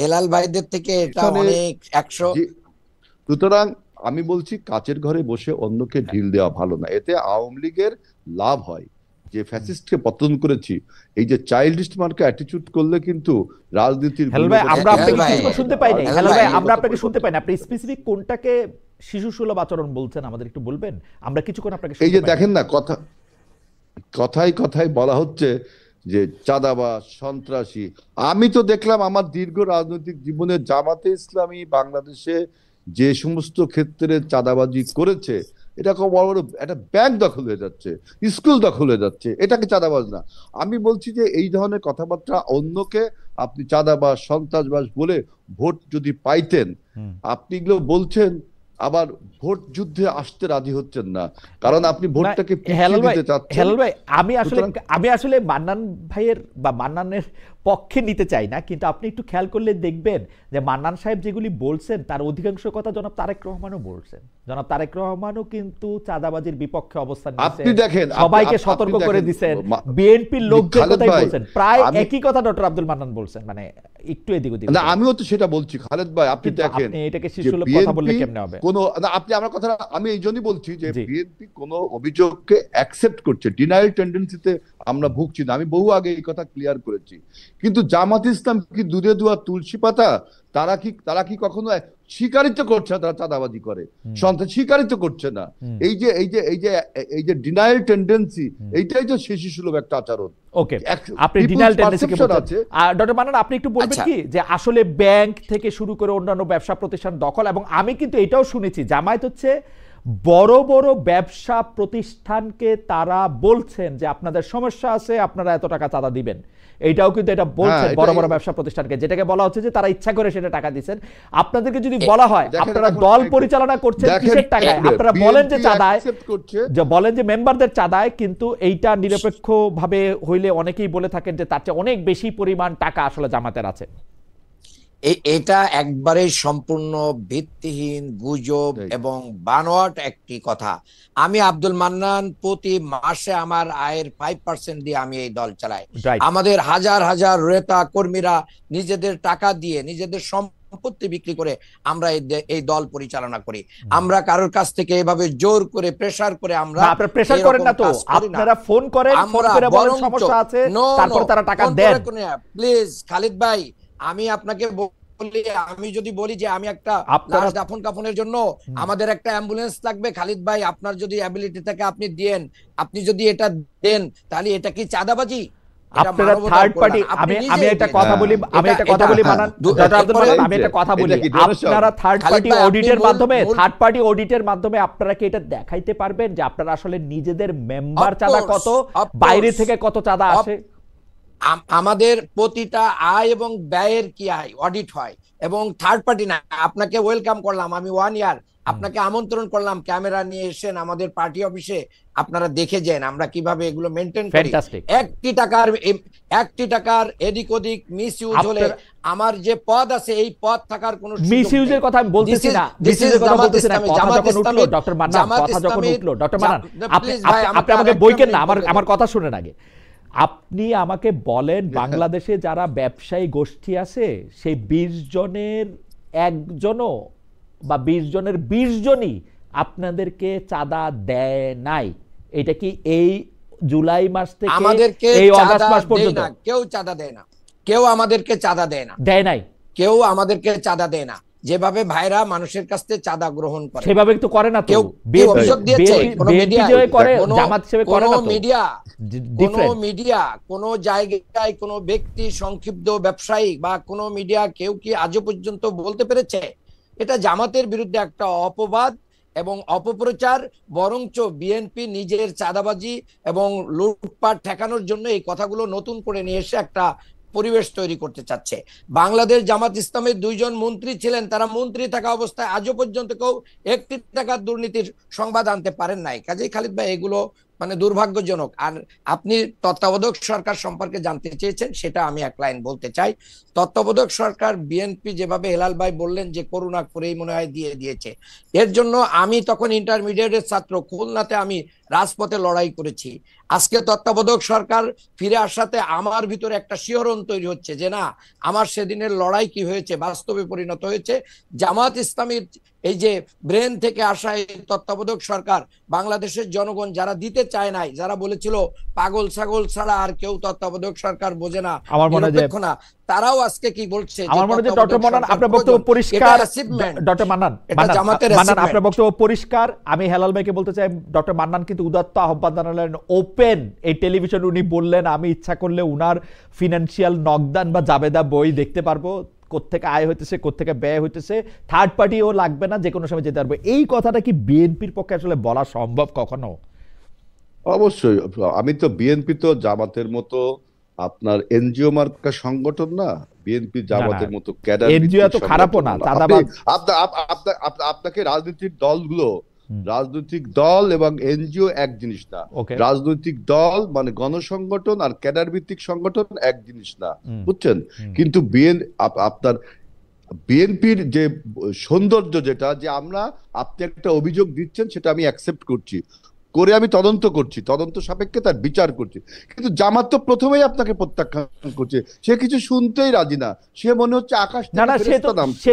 হেলাল ভাইদের থেকে এটা এখানে অনেক 100। সুতরাং আমি বলছি কাচের ঘরে বসে অন্যকে ঢিল দেওয়া ভালো না, এতে আওয়ামী লীগের লাভ হয়। যে ফ্যাসিস্টকে পতন করেছি, এই যে চাইল্ডিস্ট মার্কা অ্যাটিটিউড করলে কিন্তু রাজনীতির হেলাল ভাই আমরা হেলাল আপনাকে ভাই, কিছুক্ষণ শুনতে পাইনি। হেলাল হেলাল ভাই ভাই, আমরা আপনাকে শুনতে পাইনি, আপনি স্পেসিফিক কোনটাকে শিশু সুলভ আচরণ বলছেন আমাদের একটু বলবেন? আমরা কিছুক্ষণ আপনাকে এই শুনতে যে পাইনি। দেখেন না, কথায় কথায় বলা হচ্ছে যে চাঁদাবাজ, সন্ত্রাসী। আমি তো দেখলাম আমার দীর্ঘ রাজনৈতিক জীবনে জামাতে ইসলামী বাংলাদেশে যে সমস্ত ক্ষেত্রে চাঁদাবাজি করেছে, এটা খুব বড় বড় একটা ব্যাংক দখল হয়ে যাচ্ছে, স্কুল দখল হয়ে যাচ্ছে, এটাকে চাঁদাবাজ না। আমি বলছি যে এই ধরনের কথাবার্তা, অন্যকে আপনি চাঁদাবাজ, সন্ত্রাসবাজ বলে ভোট যদি পাইতেন, আপনি এগুলো বলছেন, আবার ভোট যুদ্ধে আসতে রাজি হচ্ছেন না, কারণ আপনি ভোটটাকে হেলাল পিছিয়ে ভাই, দিতে চাচ্ছেন। হেলাল ভাই আমি সুতরাং আসলে মান্নান ভাইয়ের বা মান্নানের পক্ষে নিতে চাই না, কিন্তু আপনি একটু খেয়াল করলে দেখবেন যে মান্নান সাহেব যেগুলি বলছেন তার অধিকাংশ কথা জনাব তারেক রহমানও বলছেন। জনাব তারেক রহমানও কিন্তু চাঁদাবাজির বিপক্ষে অবস্থান আপনি নিয়েছেন, দেখেন, সবাইকে আপনি সতর্ক করে দেখেন, দিয়েছেন। বিএনপির লোকদের খালেদ কথাই ভাই, বলছেন, প্রায় আমি একই কথা ডক্টর আব্দুল মান্নান বলছেন, মানে একটু এদিক ওদিক না, করে। আমিও তো সেটা বলছি খালেদ ভাই। আপনি কিন্তু দেখেন আপনি এটাকে যে শিশুসুলভ কথা বললে বিএনপি কেমনে হবে? কোনো না, আপনি আমার কথা, আমি এই জন্যই বলছি যে জি বিএনপি কোনো অভিযোগকে অ্যাকসেপ্ট করছে, ডিনায়াল টেন্ডেন্সিতে আমরা ভুগছি না, আমি বহু আগে এই কথা ক্লিয়ার করেছি। কিন্তু জামাত ইসলাম কি দুধে দুয়া তুলসী পাতা? তারা কি কখনো স্বীকারিত করছে না তারা চাঁদাবাজি করে, সন্ত্রাস স্বীকারিত করছে না? এই যে ডিনায়াল টেন্ডেন্সি, এইটাই তো শিশু সুলভ একটা আচরণ। ওকে, আপনি ডিনাল টেন্ডেন্সিকে বলছেন। আর ডক্টর মান্নান আপনি একটু বলবেন আচ্ছা, কি যে আসলে ব্যাংক থেকে শুরু করে অন্যান্য ব্যবসা প্রতিষ্ঠান দখল, এবং আমি কিন্তু এটাও শুনেছি জামায়াত হচ্ছে বড় বড় ব্যবসা প্রতিষ্ঠানকে তারা বলছেন যে আপনাদের সমস্যা আছে, আপনারা এত টাকা চাঁদা দিবেন। এইটাও কিন্তু এটা বলছেন বড় বড় ব্যবসা প্রতিষ্ঠানকে, যেটাকে বলা হচ্ছে যে তারা ইচ্ছা করে সেটা টাকা দিচ্ছেন। আপনাদেরকে যদি বলা হয় আপনারা দল পরিচালনা করছেন কিসের টাকায়, আপনারা বলেন যে চাঁদায়, যে বলেন যে মেম্বারদের চাঁদায়, কিন্তু এইটা নিরপেক্ষ ভাবে হইলে অনেকেই বলে থাকেন যে তার চেয়ে অনেক বেশি পরিমাণ টাকা আসলে জামাতের আছে। এটা একবারে সম্পূর্ণ ভিত্তিহীন গুজব এবং বানোয়াট একটি কথা। আমি আব্দুল মান্নান প্রতি মাসে আমার আয়ের 5% দিয়ে আমি এই দল চালাই। আমাদের হাজার হাজার নেতা কর্মীরা নিজেদের টাকা দিয়ে, নিজেদের সম্পত্তি বিক্রি করে আমরা এই দল পরিচালনা করি। আমরা কারোর কাছ থেকে এভাবে জোর করে প্রেসার করে আমরা প্রেসার করেন না তো, আপনারা ফোন করেন, ফোন করে বলেন সমস্যা আছে, তারপর তারা টাকা দেন। প্লিজ খালিদ ভাই, আমি আপনাকে বলি, আমি যদি বলি যে আমি একটা লাশ দাফন কাফনের জন্য আমাদের একটা অ্যাম্বুলেন্স লাগবে, খালিদ ভাই আপনার যদি অ্যাবিলিটি থাকে আপনি দেন, আপনি যদি এটা দেন, তাহলে এটা কি চাঁদাবাজি? আপনারা থার্ড পার্টি, আমি একটা কথা বলি, মানান ডক্টর আব্দুল মান্নান, আমি একটা কথা বলি, আপনারা থার্ড পার্টি অডিটের মাধ্যমে আপনারা কি এটা দেখাইতে পারবেন যে আপনারা আসলে নিজেদের মেম্বার চাঁদা কত, বাইরে থেকে কত চাঁদা আসে? আমাদের প্রতিটা আয় এবং ব্যয়ের কি আয় অডিট হয়, এবং থার্ড পার্টি না। আপনাকে ওয়েলকাম করলাম, আমি 1 ইয়ার আপনাকে আমন্ত্রণ করলাম, ক্যামেরা নিয়ে এসেন আমাদের পার্টি অফিসে, আপনারা দেখে যান আমরা কিভাবে এগুলো মেনটেন করি। একটি টাকার এদিক ওদিক মিস ইউজ হলে আমার যে পদ আছে এই পদ থাকার কোনো মিস ইউজের কথা আমি বলতেছি না, কথা যখন উঠলো ডক্টর মান্নান, কথা যখন উঠলো ডক্টর মান্নান, আপনি আমাকে বইকেন না, আমার কথা শুনেন আগে। আপনি আমাকে বলেন বাংলাদেশে যারা ব্যবসায়ী গোষ্ঠী আছে সেই 20 জনের একজনও বা 20 জনের 20 জনই আপনাদেরকে চাঁদা দেয় নাই। এটা কি এই জুলাই মাস থেকে এই আগস্ট মাস পর্যন্ত কেউ চাঁদা দেয় না? কেউ আমাদেরকে চাঁদা দেয় না, দেয় নাই, কেউ আমাদেরকে চাঁদা দেয় না। যেভাবে ভাইরা মানুষের কাছ থেকে চাঁদা গ্রহণ করে সেভাবে তো করে না তো। কেউ অভিযোগ দিয়েছে কোন মিডিয়া, কোন জায়গায় কোন ব্যক্তি, সংক্ষিপ্ত ব্যবসায়ী বা কোন মিডিয়া কেউ কি আজও পর্যন্ত বলতে পেরেছে এটা জামাতের বিরুদ্ধে একটা অপবাদ এবং অপপ্রচার? বরঞ্চ বিএনপি নিজের চাঁদাবাজি এবং লুটপাট ঠেকানোর জন্য এই কথাগুলো নতুন করে নিয়ে এসে একটা পরিবেশ তৈরি করতে চাচ্ছে। বাংলাদেশ জামাত ইসলামের 2জন মন্ত্রী ছিলেন, তারা মন্ত্রী থাকা অবস্থায় আজও পর্যন্ত কেউ 1 টাকার দুর্নীতির সংবাদ আনতে পারেন নাই। কাজেই খালিদ ভাই, এগুলো মানে দুর্ভাগ্যজনক। আর আপনি তত্ত্বাবধায়ক সরকার সম্পর্কে জানতে চেয়েছেন, সেটা আমি এক লাইন বলতে চাই। তত্ত্বাবধায়ক সরকার বিএনপি যেভাবে হেলাল ভাই বললেন যে করুণা করেই মনে হয় দিয়ে দিয়েছে, এর জন্য আমি তখন ইন্টারমিডিয়েটের ছাত্র, খুলনাতে আমি রাজপথে লড়াই করেছি। আজকে তত্ত্বাবধায়ক সরকার ফিরে আসাতে আমার ভিতরে একটা শিহরণ তৈরি হচ্ছে যে না, আমার সেদিনের লড়াই কি হয়েছে, বাস্তবে পরিণত হয়েছে। জামাত ইসলামীর এই যে ব্রেন থেকে আসা এই তত্ত্বাবধায়ক সরকার, বাংলাদেশের জনগণ যারা দিতে চায় নাই, যারা বলেছিল পাগল ছাগল ছাড়া আর কেউ তত্ত্বাবধায়ক সরকার বোঝে না, আমার মনে হয় নিরপেক্ষ না, তারাও আজকে কি বলছে, আমার মনে হয় যে ডক্টর মান্নান আপনার বক্তব্য পরিষ্কার। ডক্টর মান্নান, আপনার বক্তব্য পরিষ্কার। আমি হেলাল ভাইকে বলতে চাই, ডক্টর মান্নান কিন্তু উদাত্ত আহ্বান জানালেন, ওপেন এই টেলিভিশন উনি বললেন আমি ইচ্ছা করলে উনার ফিনান্সিয়াল নকদান বা জাবেদা বই দেখতে পারবো, কোত্থেকে আয় হইতেছে কোত্থেকে ব্যয় হইতেছে, থার্ড পার্টিও লাগবে না, যে কোনো সময় যেতে পারবো। এই কথাটা কি বিএনপির পক্ষে আসলে বলা সম্ভব কখনো? অবশ্যই। আমি তো বিএনপি তো জামাতের মতো আপনার এনজিও মার্কা সংগঠন না, বিএনপি জামাতের মতো ক্যাডার এনজিও তো খারাপও না, চাঁদাবাজ। আপনাকে রাজনৈতিক দলগুলো, রাজনৈতিক দল এবং এনজিও এক জিনিস না। রাজনৈতিক দল মানে গণসংগঠন আর ক্যাডার ভিত্তিক সংগঠন এক জিনিস না, বুঝছেন? কিন্তু আপনার বিএনপির যে সৌন্দর্য, যেটা যে আপনি একটা অভিযোগ দিচ্ছেন, সেটা আমি অ্যাকসেপ্ট করছি, করে আমি তদন্ত করছি, তদন্ত সাপেক্ষে তার বিচার করছি। কিন্তু জামাত তো প্রথমেই আপনাকে প্রত্যাখ্যান করছে, সে কিছু শুনতেই রাজি না, সে মনে হচ্ছে আকাশ থেকে ফেরেশতা নামছে।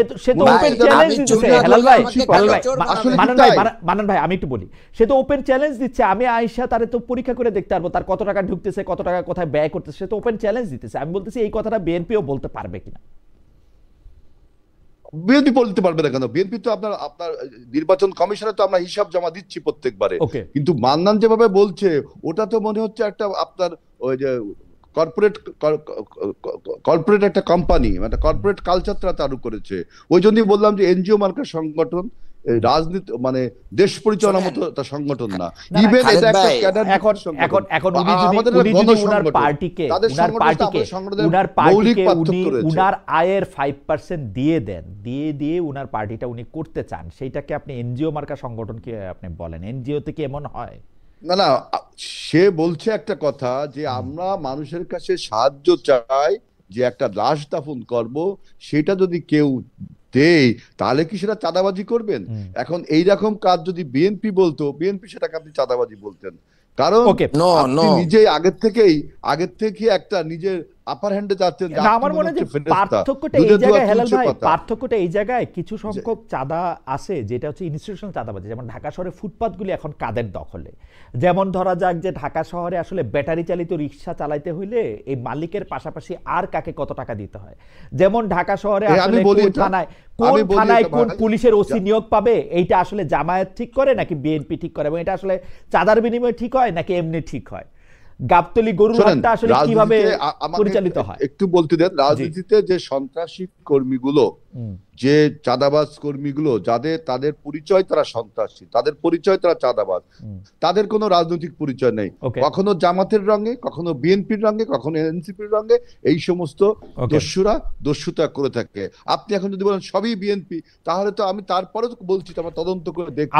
মান্নান ভাই, আমি একটু বলি, সে তো ওপেন চ্যালেঞ্জ দিচ্ছে, আমি আয়েশা তারে তো পরীক্ষা করে দেখতে পারবো, তার কত টাকা ঢুকতেছে, কত টাকা কোথায় ব্যয় করতেছে, সে তো ওপেন চ্যালেঞ্জ দিতেছে। আমি বলতেছি এই কথাটা বিএনপিও বলতে পারবে কিনা। বিএনপি বলতে পারবে না কেন? বিএনপি তো আপনার নির্বাচন কমিশনে তো আমরা হিসাব জমা দিচ্ছি প্রত্যেকবারে। কিন্তু মান্নান যেভাবে বলছে, ওটা তো মনে হচ্ছে একটা আপনার ওই যে কর্পোরেট একটা কোম্পানি, মানে কর্পোরেট কালচারটা চালু করেছে। ওই জন্যই বললাম যে এনজিও মার্কার সংগঠন, রাজনীতি মানে দেশ পরিচালনার মতো একটা সংগঠন না। ইভেন এটা একটা ক্যাডার সংগঠন। এখন উনার পার্টিকে উনার আয়ের 5% দিয়ে দেন, দিয়ে উনার পার্টিটা উনি করতে চান, সেইটাকে আপনি এনজিও মার্কা সংগঠনকে আপনি বলেন? এনজিও থেকে এমন হয় না। না, সে বলছে একটা কথা যে আমরা মানুষের কাছে সাহায্য চাই, যে একটা লাশ দাফন করব, সেটা যদি কেউ দেয় তাহলে কি সেটা চাঁদাবাজি করবেন? এখন এইরকম কাজ যদি বিএনপি বলতো, বিএনপি সেটাকে আপনি চাঁদাবাজি বলতেন। কারণ আপনি নিজে আগের থেকে একটা নিজের আপার হ্যান্ডে যাচ্ছেন। আমার মনে হয় পার্থক্যটা এই জায়গায়, হেলাল ভাই, পার্থক্যটা এই জায়গায় কিছু সংখ্যক চাঁদা আছে যেটা হচ্ছে ইনস্টিটিউশনাল চাঁদাবাজি। যেমন ঢাকা শহরে ফুটপাতগুলি এখন কাদের দখলে? যেমন ধরা যাক যে ঢাকা শহরে আসলে ব্যাটারি চালিত রিক্সা চালাইতে হইলে এই মালিকের পাশাপাশি আর কাকে কত টাকা দিতে হয়। যেমন ঢাকা শহরে আসলে কোন থানায় কোন পুলিশের ওসি নিয়োগ পাবে, এইটা আসলে জামায়াত ঠিক করে নাকি বিএনপি ঠিক করে, এবং এটা আসলে চাঁদার বিনিময়ে ঠিক হয় নাকি এমনি ঠিক হয়? গাবতলী গরুরহাটটা আসলে কিভাবে পরিচালিত হয় একটু বলতে দেন। রাজনীতিতে যে সন্ত্রাসী কর্মীগুলো, যে চাঁদাবাজ কর্মীগুলো, তাদের পরিচয় তারা সন্ত্রাসী, তাদের পরিচয় তারা চাঁদাবাজ, তাদের কোনো রাজনৈতিক পরিচয় নেই। কখনো জামাতের রঙে, কখনো বিএনপির রঙে, কখনো এনসিপির রঙে এই সমস্ত দস্যুরা দস্যুতা করে থাকে। আপনি এখন যদি বলেন সবই বিএনপি, তাহলে তো আমি তারপরে বলছি আমরা তদন্ত করে দেখছি।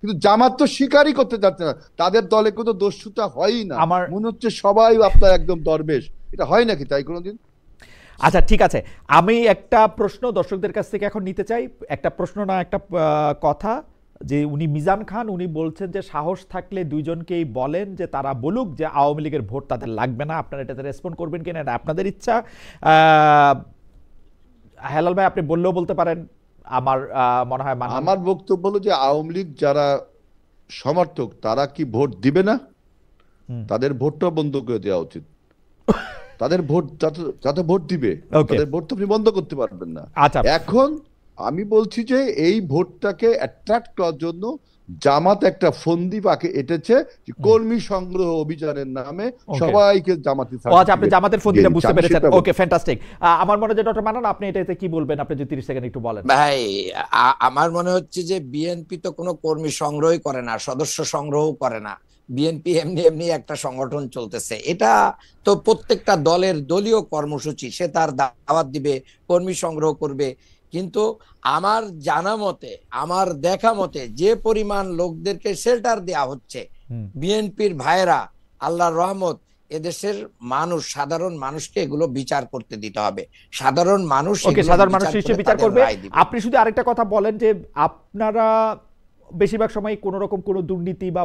কিন্তু জামাত তো স্বীকারই করতে যাচ্ছে না, তাদের দলে কোনো দস্যুতা হয়ই না। মনে হচ্ছে সবাই আপনার একদম দরবেশ। এটা হয় নাকি তাই কোনোদিন? আচ্ছা, ঠিক আছে, আমি একটা প্রশ্ন দর্শকদের কাছ থেকে এখন নিতে চাই। একটা প্রশ্ন না, একটা কথা, যে উনি মিজান খান উনি বলছেন যে সাহস থাকলে দুইজনকেই বলেন যে তারা বলুক যে আওয়ামী লীগের ভোট তাদের লাগবে না। আপনারা এটাতে রেসপন্ড করবেন কিনা, এটা আপনাদের ইচ্ছা। হেলাল ভাই, আপনি বললেও বলতে পারেন। আমার মনে হয় আমার বক্তব্য হলো যে আওয়ামী লীগ যারা সমর্থক তারা কি ভোট দিবে না? তাদের ভোটটা বন্ধ করে দেওয়া উচিত। তাদের ভোট যাতে ভোট দিবে, তাদের ভোট তো আপনি বন্ধ করতে পারবেন না। এখন আমি বলছি যে এই ভোটটাকে অ্যাট্রাক্ট করার জন্য জামাত একটা ফন্দি পাকে এঁটেছে, কর্মী সংগ্রহ অভিযানের নামে সবাইকে জামাতি। আপনি জামাতের ফন্দিটা বুঝতে পেরেছেন। ওকে, ফ্যান্টাস্টিক। আমার মনে হয় ডক্টর মান্নান, আপনি এটাতে কি বলবেন? আপনি যদি 30 সেকেন্ড একটু বলেন। ভাই, আমার মনে হচ্ছে যে বিএনপি তো কোনো কর্মী সংগ্রহই করে না, সদস্য সংগ্রহ করে না। বিএনপি এমনি এমনি একটা সংগঠন চলতেছে, এটা তো প্রত্যেকটা দলের দলীয় কর্মসূচি, সে তার দাওয়াত দিবে, কর্মী সংগ্রহ করবে। কিন্তু আমার জানা মতে, আমার দেখা মতে, যে পরিমাণ লোকদেরকে শেল্টার দেওয়া হচ্ছে, বিএনপির ভাইরা, আল্লাহর রহমত, এদেশের মানুষ, সাধারণ মানুষকে এগুলো বিচার করতে দিতে হবে। সাধারণ মানুষ সাধারণ মানুষ নিশ্চয়ই বিচার করবে। আপনি শুধু আরেকটা কথা বলেন যে আপনারা বেশিরভাগ সময় কোনো রকম কোনো দুর্নীতি বা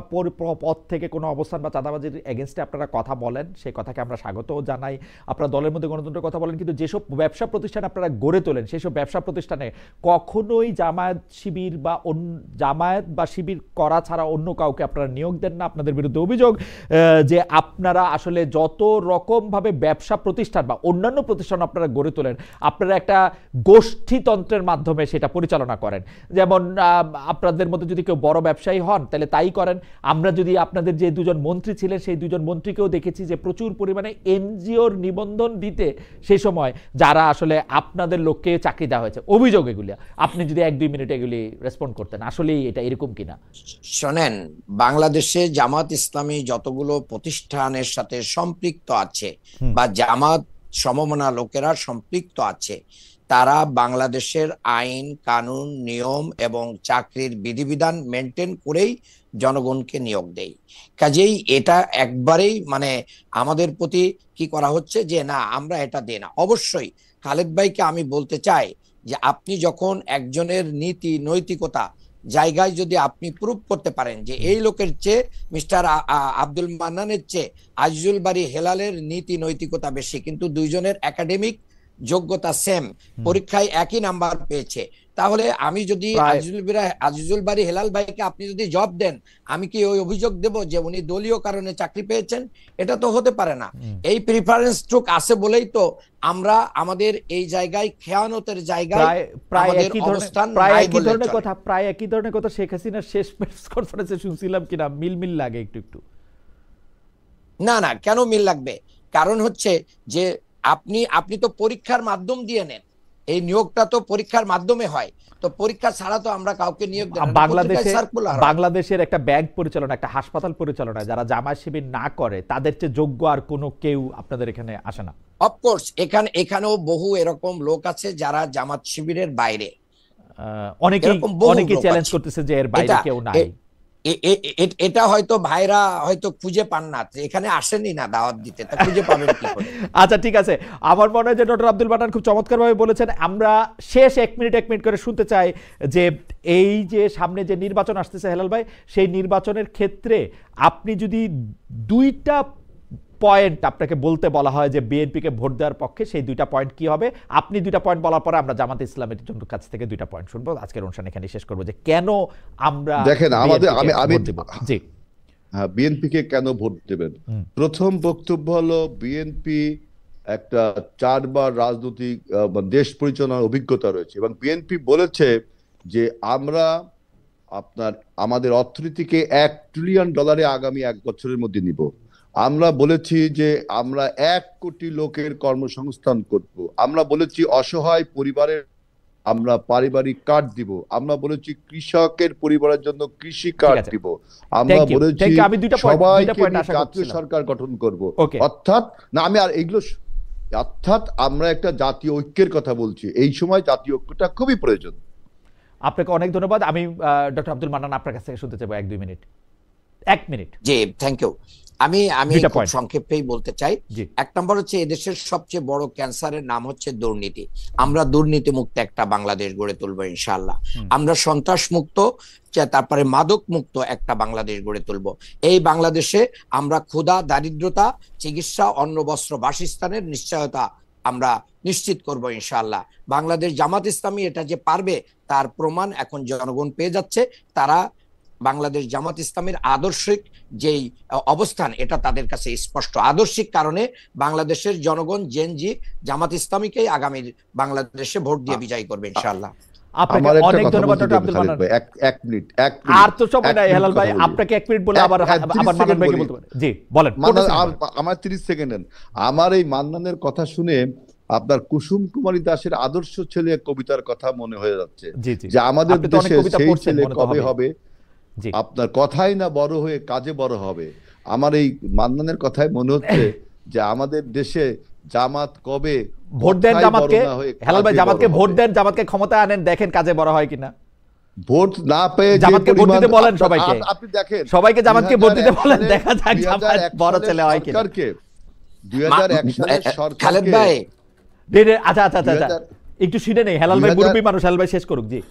পদ থেকে কোনো অবস্থান বা চাঁদাবাজির এগেনস্টে আপনারা কথা বলেন, সেই কথাকে আমরা স্বাগতও জানাই। আপনারা দলের মধ্যে গণতন্ত্রের কথা বলেন, কিন্তু যেসব ব্যবসা প্রতিষ্ঠান আপনারা গড়ে তোলেন সেই সব ব্যবসা প্রতিষ্ঠানে কখনোই জামায়াত শিবির বা জামায়াত বা শিবির করা ছাড়া অন্য কাউকে আপনারা নিয়োগ দেন না। আপনাদের বিরুদ্ধে অভিযোগ যে আপনারা আসলে যত রকমভাবে ব্যবসা প্রতিষ্ঠান বা অন্যান্য প্রতিষ্ঠান আপনারা গড়ে তোলেন, আপনারা একটা গোষ্ঠীতন্ত্রের মাধ্যমে সেটা পরিচালনা করেন। যেমন আপনাদের মধ্যে যদি কেউ বড় ব্যবসায়ী হন তাহলে তাই করেন। আমরা যদি আপনাদের যে দুজন মন্ত্রী ছিলেন সেই দুজন মন্ত্রীকেও দেখেছি যে প্রচুর পরিমাণে এনজিওর নিবন্ধন দিতে সেই সময় যারা আসলে আপনাদের লোককে চাকরি দেওয়া হয়েছে। অভিযোগ এগুলি, আপনি যদি 1-2 মিনিট এগুলি রেসপন্ড করতেন, আসলে এটা এরকম কিনা? শোনেন, বাংলাদেশে জামাত ইসলামী যতগুলো প্রতিষ্ঠানের সাথে সম্পৃক্ত আছে বা জামাত সমমনা লোকেরা সম্পৃক্ত আছে, তারা বাংলাদেশের আইন কানুন নিয়ম এবং চাকরির বিধিবিধান মেনটেন করেই জনগণকে নিয়োগ দেয়। কাজেই এটা একবারেই মানে আমাদের প্রতি কি করা হচ্ছে যে না আমরা এটা দেই না। অবশ্যই খালেদ ভাইকে আমি বলতে চাই যে আপনি যখন একজনের নীতি নৈতিকতা জায়গায় যদি আপনি প্রুভ করতে পারেন যে এই লোকের চেয়ে মিস্টার আব্দুল মান্নানের চেয়ে আজিজুল বারী হেলালের নীতি নৈতিকতা বেশি, কিন্তু দুইজনের একাডেমিক যোগ্যতা সেম, পরীক্ষায় একই নাম্বার পেয়েছে, তাহলে আমি যদি আজিজুল বারী হেলাল ভাইকে আপনি যদি জব দেন, আমি কি ওই অভিযোগ দেব যে উনি দলীয় কারণে চাকরি পেয়েছেন? এটা তো হতে পারে না। এই প্রিফারেন্স ট্রুক আছে বলেই তো আমরা আমাদের এই জায়গায় খেয়ানতের জায়গায় প্রায় একই ধরনের কথা শেখ হাসিনার শেষ প্রেস কনফারেন্সে শুনছিলাম কিনা, মিল লাগে একটু একটু। না না, কেন মিল লাগবে? কারণ হচ্ছে যে আপনি তো পরীক্ষার মাধ্যম দিয়ে নেন, এই নিয়োগটা তো পরীক্ষার মাধ্যমে হয়, তো পরীক্ষা ছাড়া তো আমরা কাউকে নিয়োগ দেব না। বাংলাদেশের একটা ব্যাংক পরিচালনা, একটা হাসপাতাল পরিচালনা যারা জামায়াত শিবির না করে তাদের চেয়ে যোগ্য আর কোনো কেউ আপনাদের এখানে আসে না? অফকোর্স এখানেও বহু এরকম লোক আছে যারা জামাত শিবিরের বাইরে, অনেকেই চ্যালেঞ্জ করতেছে যে এর বাইরে কেউ নাই। এটা হয়তো ভাইরা হয়তো খুঁজে পান না, এখানে আসেনি না দাওয়াত দিতে, তা খুঁজে পাবেন কি করে? আচ্ছা ঠিক আছে, আমার মনে হয় যে ডক্টর আব্দুল মান্নান খুব চমৎকারভাবে বলেছেন। আমরা শেষ 1 মিনিট করে শুনতে চাই যে এই যে সামনে যে নির্বাচন আসতেছে হেলাল ভাই, সেই নির্বাচনের ক্ষেত্রে আপনি যদি 2টা পয়েন্ট আপনাকে বলতে বলা হয় যে বিএনপিকে ভোট দেওয়ার পক্ষে, সেই 2টা পয়েন্ট কি হবে? আপনি 2টা পয়েন্ট বলার পরে আমরা জামাত ইসলামের জন্য কাছ থেকে 2টা পয়েন্ট শুনবো। আজকের অনুষ্ঠান এখানে শেষ করবো যে কেন আমরা দেখেন আমাদের আমি জি হ্যাঁ, বিএনপিকে কেন ভোট দেবেন। প্রথম বক্তব্য হলো বিএনপি একটা 4বার রাজনৈতিক দেশ পরিচালনার অভিজ্ঞতা রয়েছে এবং বিএনপি বলেছে যে আমরা আমাদের অর্থনীতিকে $1 ট্রিলিয়ন আগামী 1 বছরের মধ্যে নিব। আমরা বলেছি যে আমরা 1 কোটি লোকের কর্মসংস্থান করব। আমরা বলেছি অসহায় পরিবারের আমরা পারিবারিক কার্ড দিব। আমরা বলেছি কৃষকের পরিবারের জন্য কৃষি কার্ড দিব। আমরা বলেছি সবাইকে জাতীয় সরকার গঠন করব। অর্থাৎ আমরা একটা জাতীয় ঐক্যের কথা বলছি। এই সময় জাতীয় ঐক্যটা খুবই প্রয়োজন। আপনাকে অনেক ধন্যবাদ। আমি ডক্টর আব্দুল মান্নান আপনার কাছ থেকে শুনতে চাইবো 1-2 মিনিট। 1 মিনিট। জি, থ্যাংক ইউ। আমি খুব সংক্ষেপেই বলতে চাই। 1 নম্বর হচ্ছে এদেশের সবচেয়ে বড় ক্যান্সারের নাম হচ্ছে দুর্নীতি। আমরা দুর্নীতি মুক্ত একটা বাংলাদেশ গড়ে তুলবো ইনশাআল্লাহ। আমরা সন্ত্রাস মুক্ত, তারপরে মাদক মুক্ত একটা বাংলাদেশ গড়ে তুলবো। এই বাংলাদেশে আমরা ক্ষুধা, দারিদ্রতা, চিকিৎসা, অন্ন, বস্ত্র, বাসস্থানের নিশ্চয়তা আমরা নিশ্চিত করব ইনশাআল্লাহ। বাংলাদেশ জামাত ইসলামী এটা যে পারবে তার প্রমাণ এখন জনগণ পেয়ে যাচ্ছে। তারা বাংলাদেশ জামাত ইসলামের আদর্শিক যেই অবস্থান এটা তাদের কাছে স্পষ্ট। আদর্শিক কারণে বাংলাদেশের জনগণ জেনজি জামাত ইসলামীকেই আগামী বাংলাদেশে ভোট দিয়ে বিজয়ী করবে ইনশাআল্লাহ। আপনাকে অনেক ধন্যবাদ ডক্টর আব্দুল মান্নান। 1 মিনিট আর তো সময় নাই হেলাল ভাই, আপনাকে 1 মিনিট বলে আবার মান্নান ভাইকে বলতে পারেন। জি বলেন। আমার 30 সেকেন্ড দেন। আমার এই মান্নানের কথা শুনে আপনার কুসুম কুমারী দাসের আদর্শ ছেলে কবিতার কথা মনে হয়ে যাচ্ছে যে আমাদের দেশে সেই ছেলে কবে হবে। জি। আপনার কথাই না বড় হয়ে কাজে বড় হবে। আমার এই মান্নানের কথায় মনে হচ্ছে যে আমাদের দেশে জামাত কবে ভোট দেন কথাই জামাতকে, বড় না হয়ে হেলাল ভাই কাজে জামাতকে বড় ভোট হবে। দেন, জামাতকে ক্ষমতায় আনেন, দেখেন কাজে বড় হয় কিনা। ভোট না পেয়ে যে জামাতকে ভোট পরিমাণ দিতে বলেন আপনার- সবাইকে, আপনি দেখেন সবাইকে জামাতকে ভোট দিতে 2001 বলেন, সালে- দেখা যাক জামাত 2001 বড় সালের ছেলে হয় কিনা। সরকারকে 2001 সালের খালেদ সরকারকে ভাই, আচ্ছা আচ্ছা আচ্ছা, 2000 একটু শুনে নেই, হেলাল ভাই 2000 মুরব্বী মানুষ, হেলাল ভাই শেষ করুক। জি।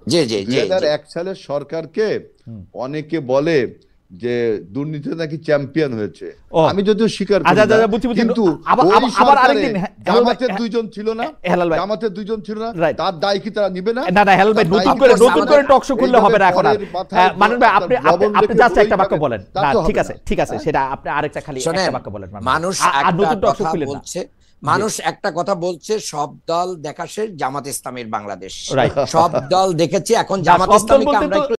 জি জি জি জি 2001 সালের সরকারকে অনেকে বলে যে দুর্নীতি নাকি চ্যাম্পিয়ন হয়েছে। ও। আমি যদিও স্বীকার করি আচ্ছা, না, আচ্ছা, বুঝছি, বুঝছি। কিন্তু আবার ওই আবার সরকারে আরেকদিন জামাতের দুইজন ছিল না, হেলাল ভাই, জামাতের দুইজন ছিল না, Right. তার দায় কি তারা নিবে না? না না হেলাল ভাই, তার নতুন দায় করে কি নতুন করে আমাদের- টক শো খুললে হবে না এখন আর। পরের মাথায় মানন ভাই, আপনি আপনার লবণ আপনি রেখে জাস্ট বই একটা বাক্য খাবেন, বলেন। তা না তো ঠিক হবে আছে, না। ঠিক আছে, সেটা আপনি আরেকটা খালি শোনেন, একটা বাক্য বলেন। মানুষ আর একটা নতুন টক শো কথা খুলেন না। বলছে, মানুষ একটা কথা বলছে, সব দল দেখা শেষ, জামাত ইসলামীর বাংলাদেশ। Right. সব দল দেখেছি, এখন না, জামাত সব দল ইসলামীকে বলতে আমরা তো একটু